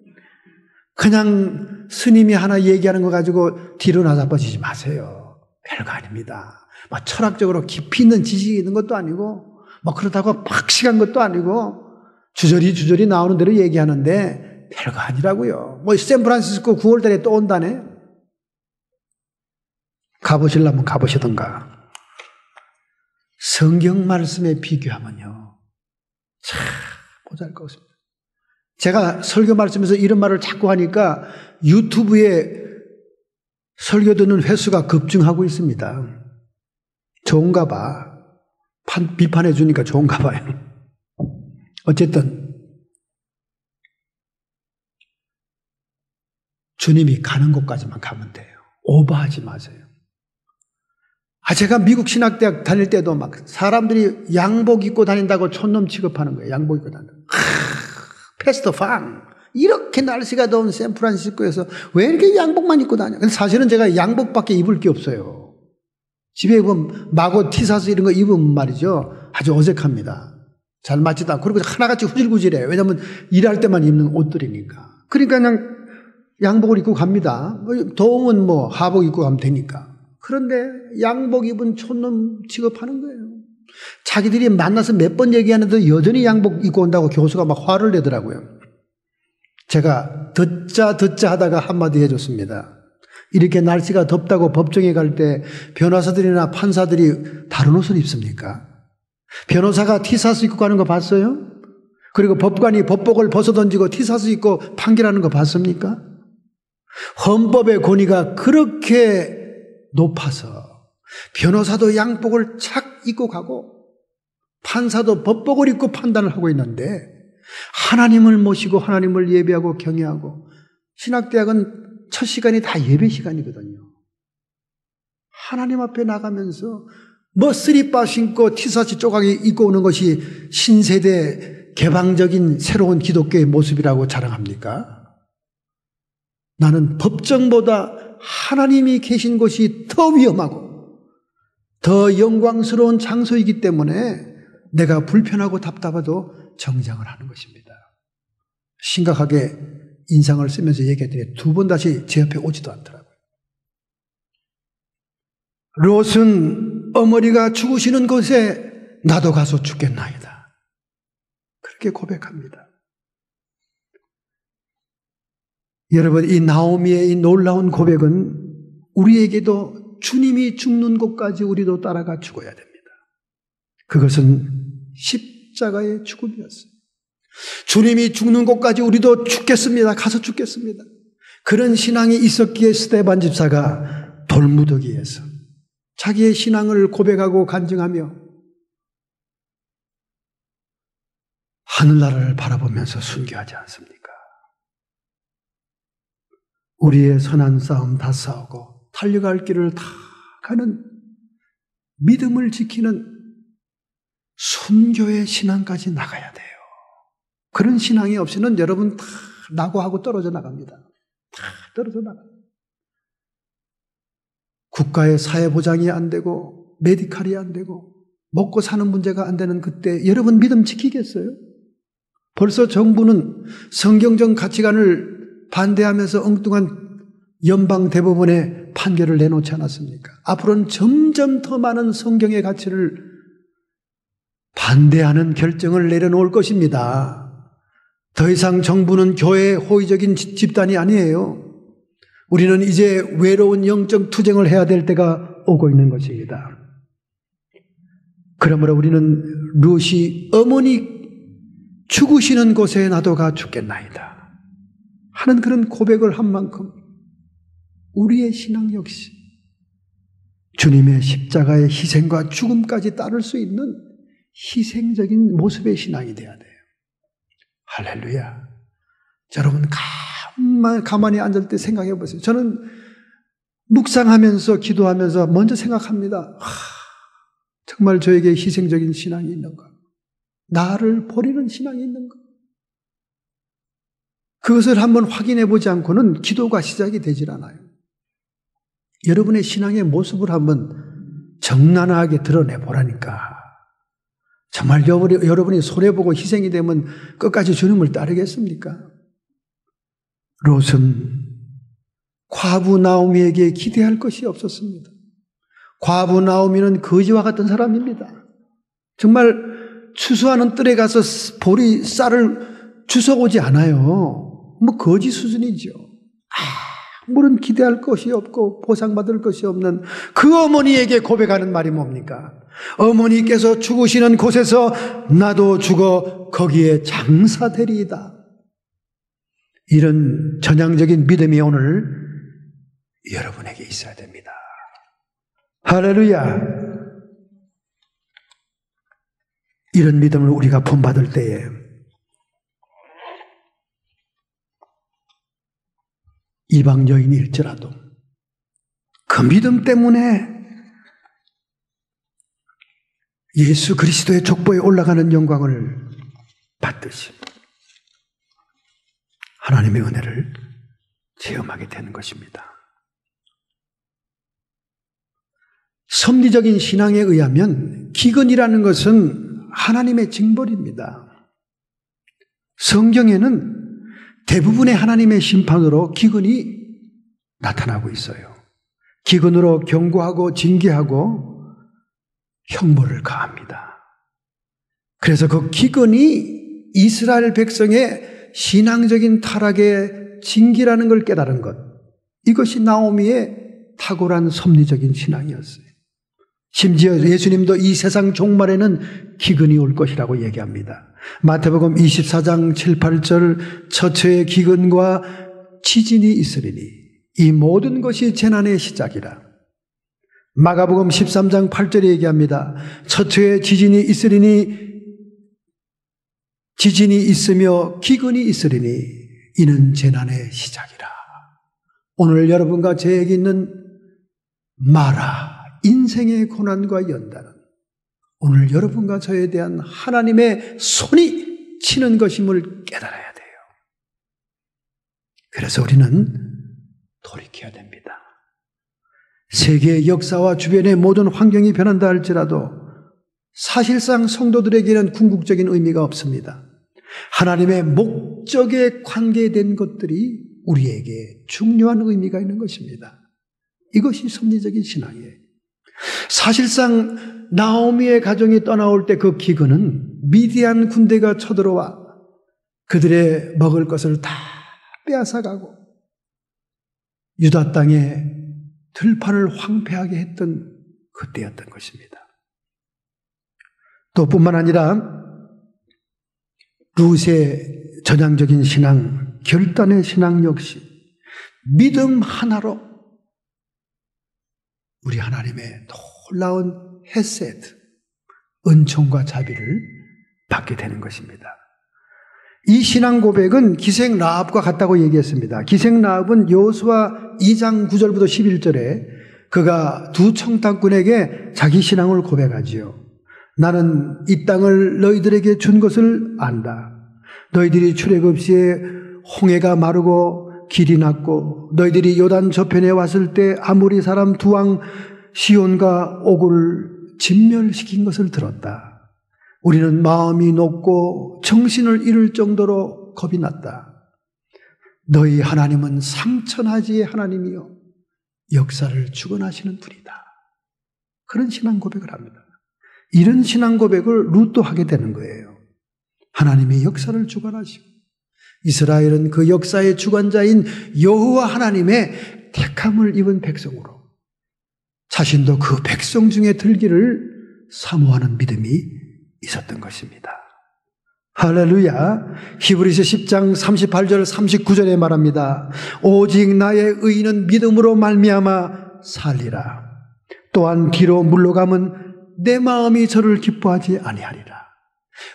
그냥 스님이 하나 얘기하는 거 가지고 뒤로 나자빠지지 마세요. 별거 아닙니다. 철학적으로 깊이 있는 지식이 있는 것도 아니고 그렇다고 박식한 것도 아니고 주저리 나오는 대로 얘기하는데 별거 아니라고요. 샌프란시스코 9월달에 또 온다네. 가보시려면 가보시던가. 성경 말씀에 비교하면요 참 보잘것없습니다. 제가 설교 말씀에서 이런 말을 자꾸 하니까 유튜브에 설교 듣는 횟수가 급증하고 있습니다. 좋은가 봐. 비판해 주니까 좋은가 봐요. 어쨌든 주님이 가는 곳까지만 가면 돼요. 오버하지 마세요. 제가 미국 신학대학 다닐 때도 사람들이 양복 입고 다닌다고 촌놈 취급하는 거예요. 양복 입고 다닌다고. 패스터 팡. 이렇게 날씨가 더운 샌프란시스코에서 왜 이렇게 양복만 입고 다녀? 근데 사실은 제가 양복밖에 입을 게 없어요. 집에 입으면 마고 티셔츠 이런 거 입으면 말이죠. 아주 어색합니다. 잘 맞지도 않고. 그리고 하나같이 후질구질해요. 왜냐하면 일할 때만 입는 옷들이니까. 그러니까 그냥 양복을 입고 갑니다. 더우면 하복 입고 가면 되니까. 그런데 양복 입은 촌놈 취급하는 거예요. 자기들이 만나서 몇 번 얘기하는데 여전히 양복 입고 온다고 교수가 화를 내더라고요. 제가 듣자 하다가 한마디 해줬습니다. 이렇게 날씨가 덥다고 법정에 갈 때 변호사들이나 판사들이 다른 옷을 입습니까? 변호사가 티셔츠 입고 가는 거 봤어요? 그리고 법관이 법복을 벗어던지고 티셔츠 입고 판결하는 거 봤습니까? 헌법의 권위가 그렇게 높아서 변호사도 양복을 착 입고 가고 판사도 법복을 입고 판단을 하고 있는데 하나님을 모시고 하나님을 예배하고 경외하고 신학대학은 첫 시간이 다 예배 시간이거든요. 하나님 앞에 나가면서 쓰리빠 신고 티셔츠 조각이 입고 오는 것이 신세대 개방적인 새로운 기독교의 모습이라고 자랑합니까? 나는 법정보다 하나님이 계신 곳이 더 위험하고 더 영광스러운 장소이기 때문에 내가 불편하고 답답해도 정장을 하는 것입니다. 심각하게 인상을 쓰면서 얘기했더니 두 번 다시 제 옆에 오지도 않더라고요. 롯은 어머니가 죽으시는 곳에 나도 가서 죽겠나이다. 그렇게 고백합니다. 여러분, 이 나오미의 이 놀라운 고백은 우리에게도 주님이 죽는 곳까지 우리도 따라가 죽어야 됩니다. 그것은 십자가의 죽음이었어요. 주님이 죽는 곳까지 우리도 죽겠습니다. 가서 죽겠습니다. 그런 신앙이 있었기에 스데반 집사가 돌무더기에서 자기의 신앙을 고백하고 간증하며 하늘나라를 바라보면서 순교하지 않습니까? 우리의 선한 싸움 다 싸우고 달려갈 길을 다 가는 믿음을 지키는 순교의 신앙까지 나가야 돼요. 그런 신앙이 없이는 여러분 다 낙오하고 떨어져 나갑니다. 다 떨어져 나갑니다. 국가의 사회보장이 안 되고 메디칼이 안 되고 먹고 사는 문제가 안 되는 그때 여러분 믿음 지키겠어요? 벌써 정부는 성경적 가치관을 반대하면서 엉뚱한 연방 대법원에 판결을 내놓지 않았습니까? 앞으로는 점점 더 많은 성경의 가치를 반대하는 결정을 내려놓을 것입니다. 더 이상 정부는 교회의 호의적인 집단이 아니에요. 우리는 이제 외로운 영적 투쟁을 해야 될 때가 오고 있는 것입니다. 그러므로 우리는 룻이 어머니 죽으시는 곳에 나도가 죽겠나이다 하는 그런 고백을 한 만큼 우리의 신앙 역시 주님의 십자가의 희생과 죽음까지 따를 수 있는 희생적인 모습의 신앙이 되어야 돼요. 할렐루야. 여러분 가만히 앉을 때 생각해 보세요. 저는 묵상하면서 기도하면서 먼저 생각합니다. 정말 저에게 희생적인 신앙이 있는가? 나를 버리는 신앙이 있는가? 그것을 한번 확인해 보지 않고는 기도가 시작이 되질 않아요. 여러분의 신앙의 모습을 한번 적나라하게 드러내 보라니까. 정말 여러분이 손해보고 희생이 되면 끝까지 주님을 따르겠습니까? 롯은 과부 나오미에게 기대할 것이 없었습니다. 과부 나오미는 거지와 같은 사람입니다. 정말 추수하는 뜰에 가서 보리 쌀을 주워오지 않아요. 거지 수준이죠. 아무런 기대할 것이 없고 보상받을 것이 없는 그 어머니에게 고백하는 말이 뭡니까? 어머니께서 죽으시는 곳에서 나도 죽어 거기에 장사되리이다. 이런 전향적인 믿음이 오늘 여러분에게 있어야 됩니다. 할렐루야. 이런 믿음을 우리가 본받을 때에 이방 여인일지라도 그 믿음 때문에 예수 그리스도의 족보에 올라가는 영광을 받듯이 하나님의 은혜를 체험하게 되는 것입니다. 섭리적인 신앙에 의하면 기근이라는 것은 하나님의 징벌입니다. 성경에는 대부분의 하나님의 심판으로 기근이 나타나고 있어요. 기근으로 경고하고 징계하고 형벌을 가합니다. 그래서 그 기근이 이스라엘 백성의 신앙적인 타락의 징계라는 걸 깨달은 것, 이것이 나오미의 탁월한 섭리적인 신앙이었어요. 심지어 예수님도 이 세상 종말에는 기근이 올 것이라고 얘기합니다. 마태복음 24장 7, 8절 처처의 기근과 지진이 있으리니 이 모든 것이 재난의 시작이라. 마가복음 13장 8절에 얘기합니다. 처처의 지진이 있으리니 지진이 있으며 기근이 있으리니 이는 재난의 시작이라. 오늘 여러분과 저에게 있는 마라 인생의 고난과 연단은 오늘 여러분과 저에 대한 하나님의 손이 치는 것임을 깨달아야 돼요. 그래서 우리는 돌이켜야 됩니다. 세계의 역사와 주변의 모든 환경이 변한다 할지라도 사실상 성도들에게는 궁극적인 의미가 없습니다. 하나님의 목적에 관계된 것들이 우리에게 중요한 의미가 있는 것입니다. 이것이 섭리적인 신앙이에요. 사실상 나오미의 가정이 떠나올 때 그 기근은 미디안 군대가 쳐들어와 그들의 먹을 것을 다 빼앗아가고 유다 땅에 들판을 황폐하게 했던 그때였던 것입니다. 또 뿐만 아니라 룻의 전향적인 신앙, 결단의 신앙 역시 믿음 하나로 우리 하나님의 놀라운 헤세드, 은총과 자비를 받게 되는 것입니다. 이 신앙 고백은 기생 라합과 같다고 얘기했습니다. 기생 라합은 여호수아 2장 9절부터 11절에 그가 두 청탁꾼에게 자기 신앙을 고백하지요. 나는 이 땅을 너희들에게 준 것을 안다. 너희들이 출애굽 시에 홍해가 마르고 길이 났고 너희들이 요단 저편에 왔을 때 아모리 사람 두 왕 시온과 옥을 진멸시킨 것을 들었다. 우리는 마음이 높고 정신을 잃을 정도로 겁이 났다. 너희 하나님은 상천하지의 하나님이요 역사를 주관하시는 분이다. 그런 신앙 고백을 합니다. 이런 신앙 고백을 룻도 하게 되는 거예요. 하나님의 역사를 주관하시고 이스라엘은 그 역사의 주관자인 여호와 하나님의 택함을 입은 백성으로 자신도 그 백성 중에 들기를 사모하는 믿음이 있었던 것입니다. 할렐루야. 히브리서 10장 38절 39절에 말합니다. 오직 나의 의인은 믿음으로 말미암아 살리라. 또한 뒤로 물러가면 내 마음이 저를 기뻐하지 아니하리라.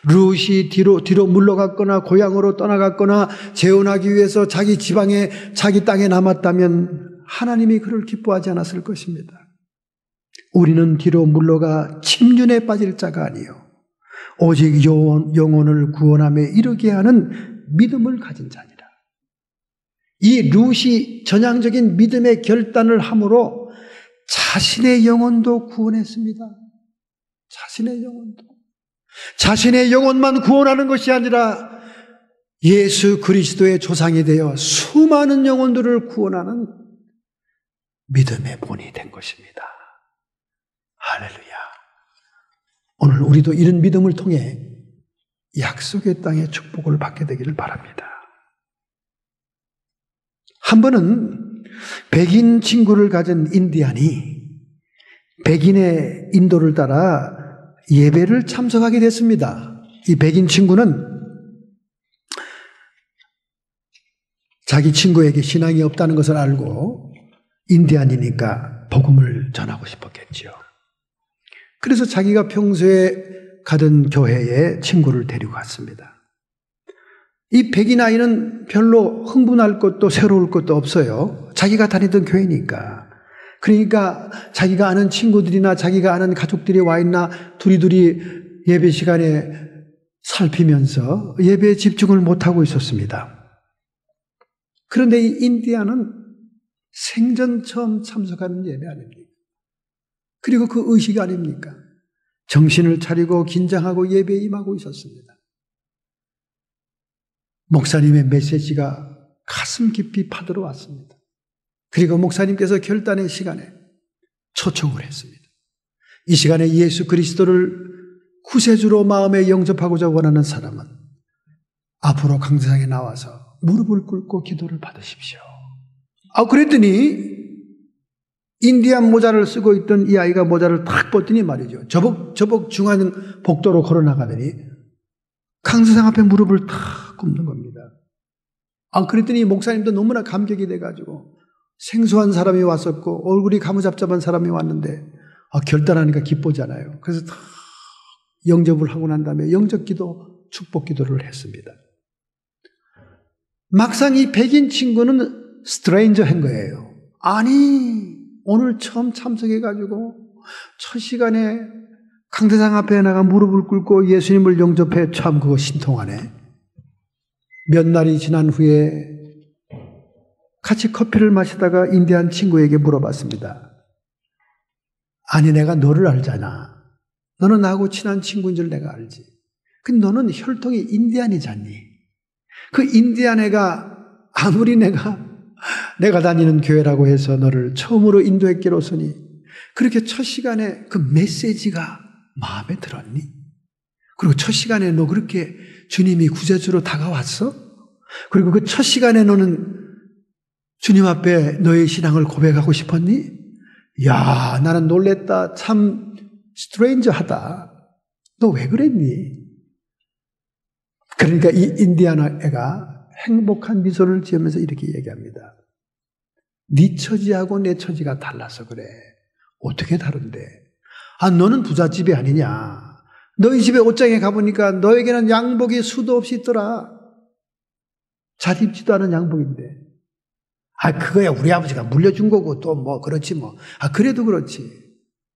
룻이 뒤로 물러갔거나 고향으로 떠나갔거나 재혼하기 위해서 자기 지방에 자기 땅에 남았다면 하나님이 그를 기뻐하지 않았을 것입니다. 우리는 뒤로 물러가 침륜에 빠질 자가 아니요 오직 영혼을 구원함에 이르게 하는 믿음을 가진 자니라. 이 룻이 전향적인 믿음의 결단을 함으로 자신의 영혼도 구원했습니다. 자신의 영혼만 구원하는 것이 아니라 예수 그리스도의 조상이 되어 수많은 영혼들을 구원하는 믿음의 본이 된 것입니다. 할렐루야. 오늘 우리도 이런 믿음을 통해 약속의 땅의 축복을 받게 되기를 바랍니다. 한 번은 백인 친구를 가진 인디안이 백인의 인도를 따라 예배를 참석하게 됐습니다. 이 백인 친구는 자기 친구에게 신앙이 없다는 것을 알고 인디안이니까 복음을 전하고 싶었겠지요. 그래서 자기가 평소에 가던 교회에 친구를 데리고 갔습니다. 이 백인 아이는 별로 흥분할 것도 새로울 것도 없어요. 자기가 다니던 교회니까. 그러니까 자기가 아는 친구들이나 자기가 아는 가족들이 와 있나 두리두리 예배 시간에 살피면서 예배에 집중을 못하고 있었습니다. 그런데 이 인디안은 생전 처음 참석하는 예배 아닙니까? 그리고 그 의식 아닙니까? 정신을 차리고 긴장하고 예배에 임하고 있었습니다. 목사님의 메시지가 가슴 깊이 파들어왔습니다. 그리고 목사님께서 결단의 시간에 초청을 했습니다. 이 시간에 예수 그리스도를 구세주로 마음에 영접하고자 원하는 사람은 앞으로 강세상에 나와서 무릎을 꿇고 기도를 받으십시오. 그랬더니 인디안 모자를 쓰고 있던 이 아이가 모자를 탁 벗더니 말이죠. 저벅 중한 복도로 걸어나가더니 강세상 앞에 무릎을 탁 꿇는 겁니다. 그랬더니 목사님도 너무나 감격이 돼가지고 생소한 사람이 왔었고 얼굴이 가무잡잡한 사람이 왔는데 결단하니까 기쁘잖아요. 그래서 다 영접을 하고 난 다음에 영접기도 축복기도를 했습니다. 막상 이 백인 친구는 스트레인저한 거예요. 아니 오늘 처음 참석해가지고 첫 시간에 강대상 앞에 나가 무릎을 꿇고 예수님을 영접해. 참 그거 신통하네. 몇 날이 지난 후에 같이 커피를 마시다가 인디안 친구에게 물어봤습니다. 아니 내가 너를 알잖아. 너는 나하고 친한 친구인 줄 내가 알지. 근데 너는 혈통이 인디안이잖니. 그 인디안 애가 아무리 내가 다니는 교회라고 해서 너를 처음으로 인도했기로서니 그렇게 첫 시간에 그 메시지가 마음에 들었니? 그리고 첫 시간에 너 그렇게 주님이 구세주로 다가왔어? 그리고 그 첫 시간에 너는 주님 앞에 너의 신앙을 고백하고 싶었니? 야, 나는 놀랬다. 참 스트레인저하다. 너 왜 그랬니? 그러니까 이 인디아나 애가 행복한 미소를 지으면서 이렇게 얘기합니다. 네 처지하고 내 처지가 달라서 그래. 어떻게 다른데? 너는 부잣집이 아니냐. 너희 집에 옷장에 가보니까 너에게는 양복이 수도 없이 있더라. 잘 입지도 않은 양복인데. 그거야 우리 아버지가 물려준 거고 또 뭐 그렇지 뭐. 그래도 그렇지.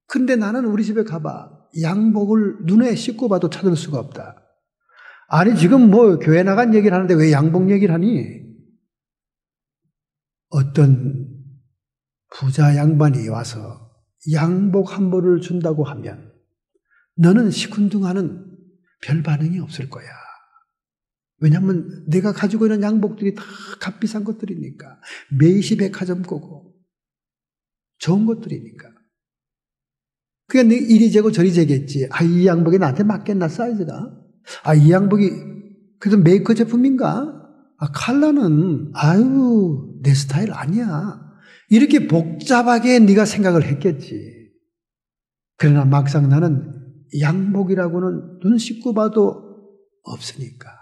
근데 나는 우리 집에 가봐. 양복을 눈에 씻고 봐도 찾을 수가 없다. 아니 지금 뭐 교회 나간 얘기를 하는데 왜 양복 얘기를 하니? 어떤 부자 양반이 와서 양복 한 벌을 준다고 하면 너는 시큰둥하는 별 반응이 없을 거야. 왜냐하면 내가 가지고 있는 양복들이 다 값비싼 것들이니까. 메이시 백화점 거고 좋은 것들이니까. 그러니까 이리 재고 저리 재겠지. 이 양복이 나한테 맞겠나 사이즈가? 이 양복이 그래도 메이커 제품인가? 컬러는 내 스타일 아니야. 이렇게 복잡하게 네가 생각을 했겠지. 그러나 막상 나는 양복이라고는 눈 씻고 봐도 없으니까.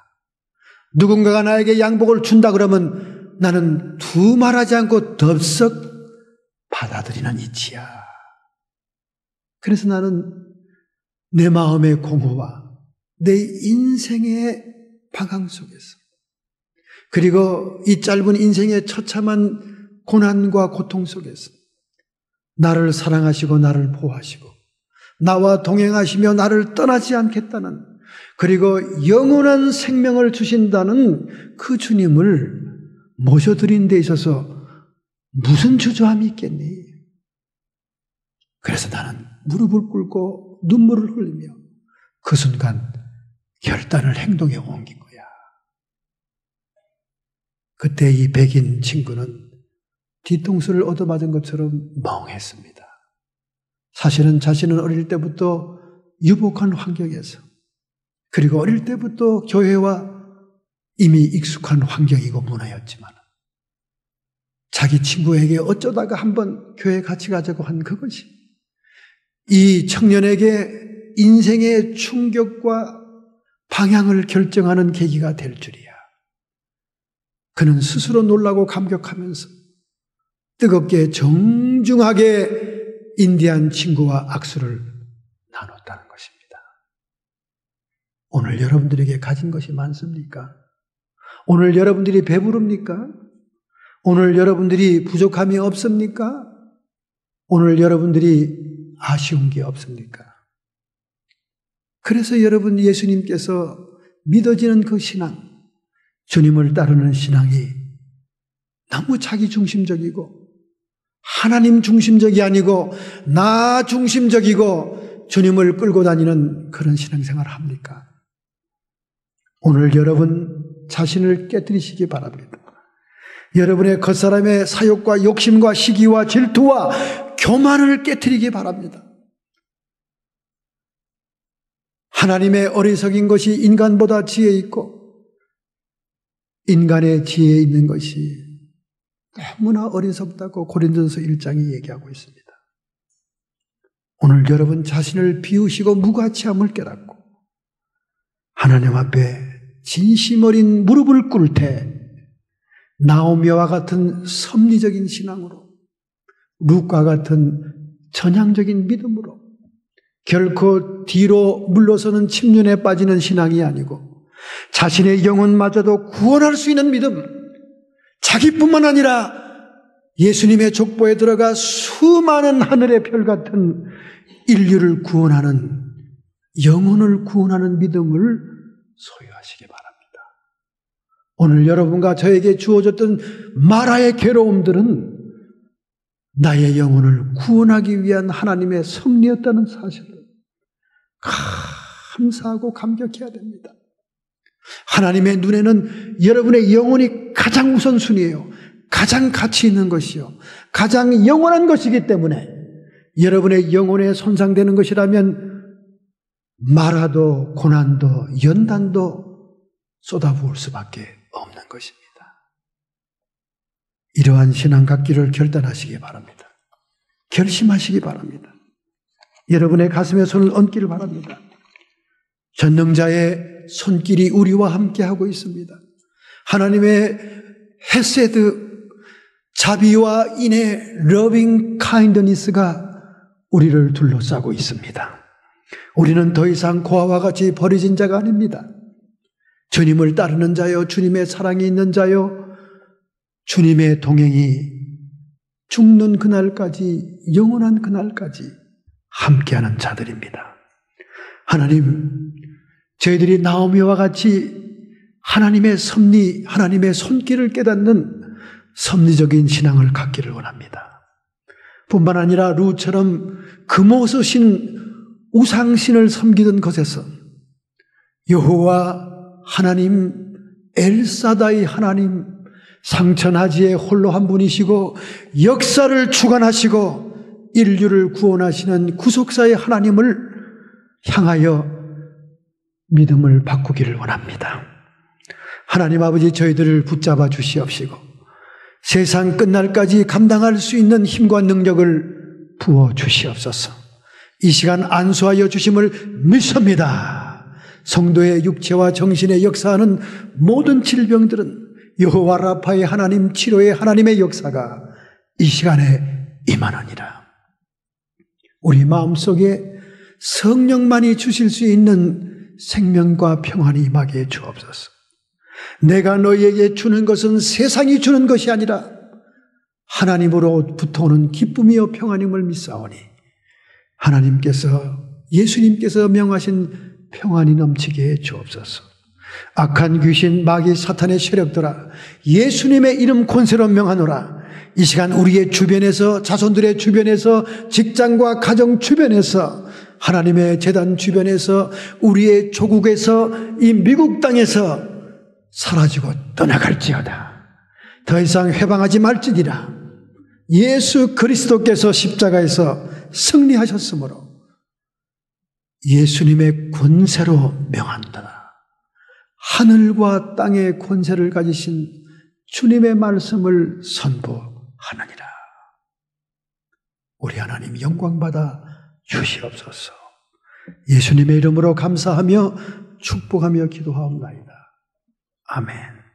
누군가가 나에게 양복을 준다 그러면 나는 두말하지 않고 덥석 받아들이는 이치야. 그래서 나는 내 마음의 공허와 내 인생의 방황 속에서, 그리고 이 짧은 인생의 처참한 고난과 고통 속에서 나를 사랑하시고 나를 보호하시고 나와 동행하시며 나를 떠나지 않겠다는, 그리고 영원한 생명을 주신다는 그 주님을 모셔드린 데 있어서 무슨 주저함이 있겠니? 그래서 나는 무릎을 꿇고 눈물을 흘리며 그 순간 결단을 행동에 옮긴 거야. 그때 이 백인 친구는 뒤통수를 얻어맞은 것처럼 멍했습니다. 사실은 자신은 어릴 때부터 유복한 환경에서, 그리고 어릴 때부터 교회와 이미 익숙한 환경이고 문화였지만 자기 친구에게 어쩌다가 한번 교회에 같이 가자고 한 그것이 이 청년에게 인생의 충격과 방향을 결정하는 계기가 될 줄이야. 그는 스스로 놀라고 감격하면서 뜨겁게 정중하게 인디안 친구와 악수를 나눴다는 것입니다. 오늘 여러분들에게 가진 것이 많습니까? 오늘 여러분들이 배부릅니까? 오늘 여러분들이 부족함이 없습니까? 오늘 여러분들이 아쉬운 게 없습니까? 그래서 여러분, 예수님께서 믿어지는 그 신앙, 주님을 따르는 신앙이 너무 자기 중심적이고 하나님 중심적이 아니고 나 중심적이고 주님을 끌고 다니는 그런 신앙생활을 합니까? 오늘 여러분 자신을 깨뜨리시기 바랍니다. 여러분의 겉사람의 사욕과 욕심과 시기와 질투와 교만을 깨뜨리기 바랍니다. 하나님의 어리석인 것이 인간보다 지혜 있고 인간의 지혜에 있는 것이 너무나 어리석다고 고린도전서 1장이 얘기하고 있습니다. 오늘 여러분 자신을 비우시고 무가치함을 깨닫고 하나님 앞에 진심 어린 무릎을 꿇을 때 나오미와 같은 섭리적인 신앙으로, 룻과 같은 전향적인 믿음으로, 결코 뒤로 물러서는 침륜에 빠지는 신앙이 아니고 자신의 영혼마저도 구원할 수 있는 믿음, 자기뿐만 아니라 예수님의 족보에 들어가 수많은 하늘의 별 같은 인류를 구원하는, 영혼을 구원하는 믿음을 소유하시기 바랍니다. 오늘 여러분과 저에게 주어졌던 마라의 괴로움들은 나의 영혼을 구원하기 위한 하나님의 섭리였다는 사실을 감사하고 감격해야 됩니다. 하나님의 눈에는 여러분의 영혼이 가장 우선순위예요. 가장 가치 있는 것이요, 가장 영원한 것이기 때문에 여러분의 영혼에 손상되는 것이라면 마라도 고난도 연단도 쏟아부을 수밖에 없는 것입니다. 이러한 신앙 갖기를 결단하시기 바랍니다. 결심하시기 바랍니다. 여러분의 가슴에 손을 얹기를 바랍니다. 전능자의 손길이 우리와 함께하고 있습니다. 하나님의 헤세드, 자비와 인의 러빙 카인드니스가 우리를 둘러싸고 있습니다. 우리는 더 이상 고아와 같이 버려진 자가 아닙니다. 주님을 따르는 자요, 주님의 사랑이 있는 자요, 주님의 동행이 죽는 그날까지, 영원한 그날까지 함께하는 자들입니다. 하나님, 저희들이 나오미와 같이 하나님의 섭리, 하나님의 손길을 깨닫는 섭리적인 신앙을 갖기를 원합니다. 뿐만 아니라 룻처럼 금오서신 우상신을 섬기던 것에서 여호와 하나님, 엘사다이 하나님, 상천하지에 홀로 한 분이시고 역사를 주관하시고 인류를 구원하시는 구속사의 하나님을 향하여 믿음을 바꾸기를 원합니다. 하나님 아버지, 저희들을 붙잡아 주시옵시고 세상 끝날까지 감당할 수 있는 힘과 능력을 부어 주시옵소서. 이 시간 안수하여 주심을 믿습니다. 성도의 육체와 정신에 역사하는 모든 질병들은 여호와 라파의 하나님, 치료의 하나님의 역사가 이 시간에 임하느니라. 우리 마음속에 성령만이 주실 수 있는 생명과 평안이 임하게 해 주옵소서. 내가 너희에게 주는 것은 세상이 주는 것이 아니라 하나님으로부터 오는 기쁨이요 평안임을 믿사오니 하나님께서, 예수님께서 명하신 평안이 넘치게 해 주옵소서. 악한 귀신, 마귀, 사탄의 세력들아, 예수님의 이름 권세로 명하노라. 이 시간 우리의 주변에서, 자손들의 주변에서, 직장과 가정 주변에서, 하나님의 제단 주변에서, 우리의 조국에서, 이 미국 땅에서 사라지고 떠나갈지어다. 더 이상 회방하지 말지니라. 예수 그리스도께서 십자가에서 승리하셨으므로 예수님의 권세로 명한다. 하늘과 땅의 권세를 가지신 주님의 말씀을 선포하느니라. 우리 하나님 영광받아 주시옵소서. 예수님의 이름으로 감사하며 축복하며 기도하옵나이다. 아멘.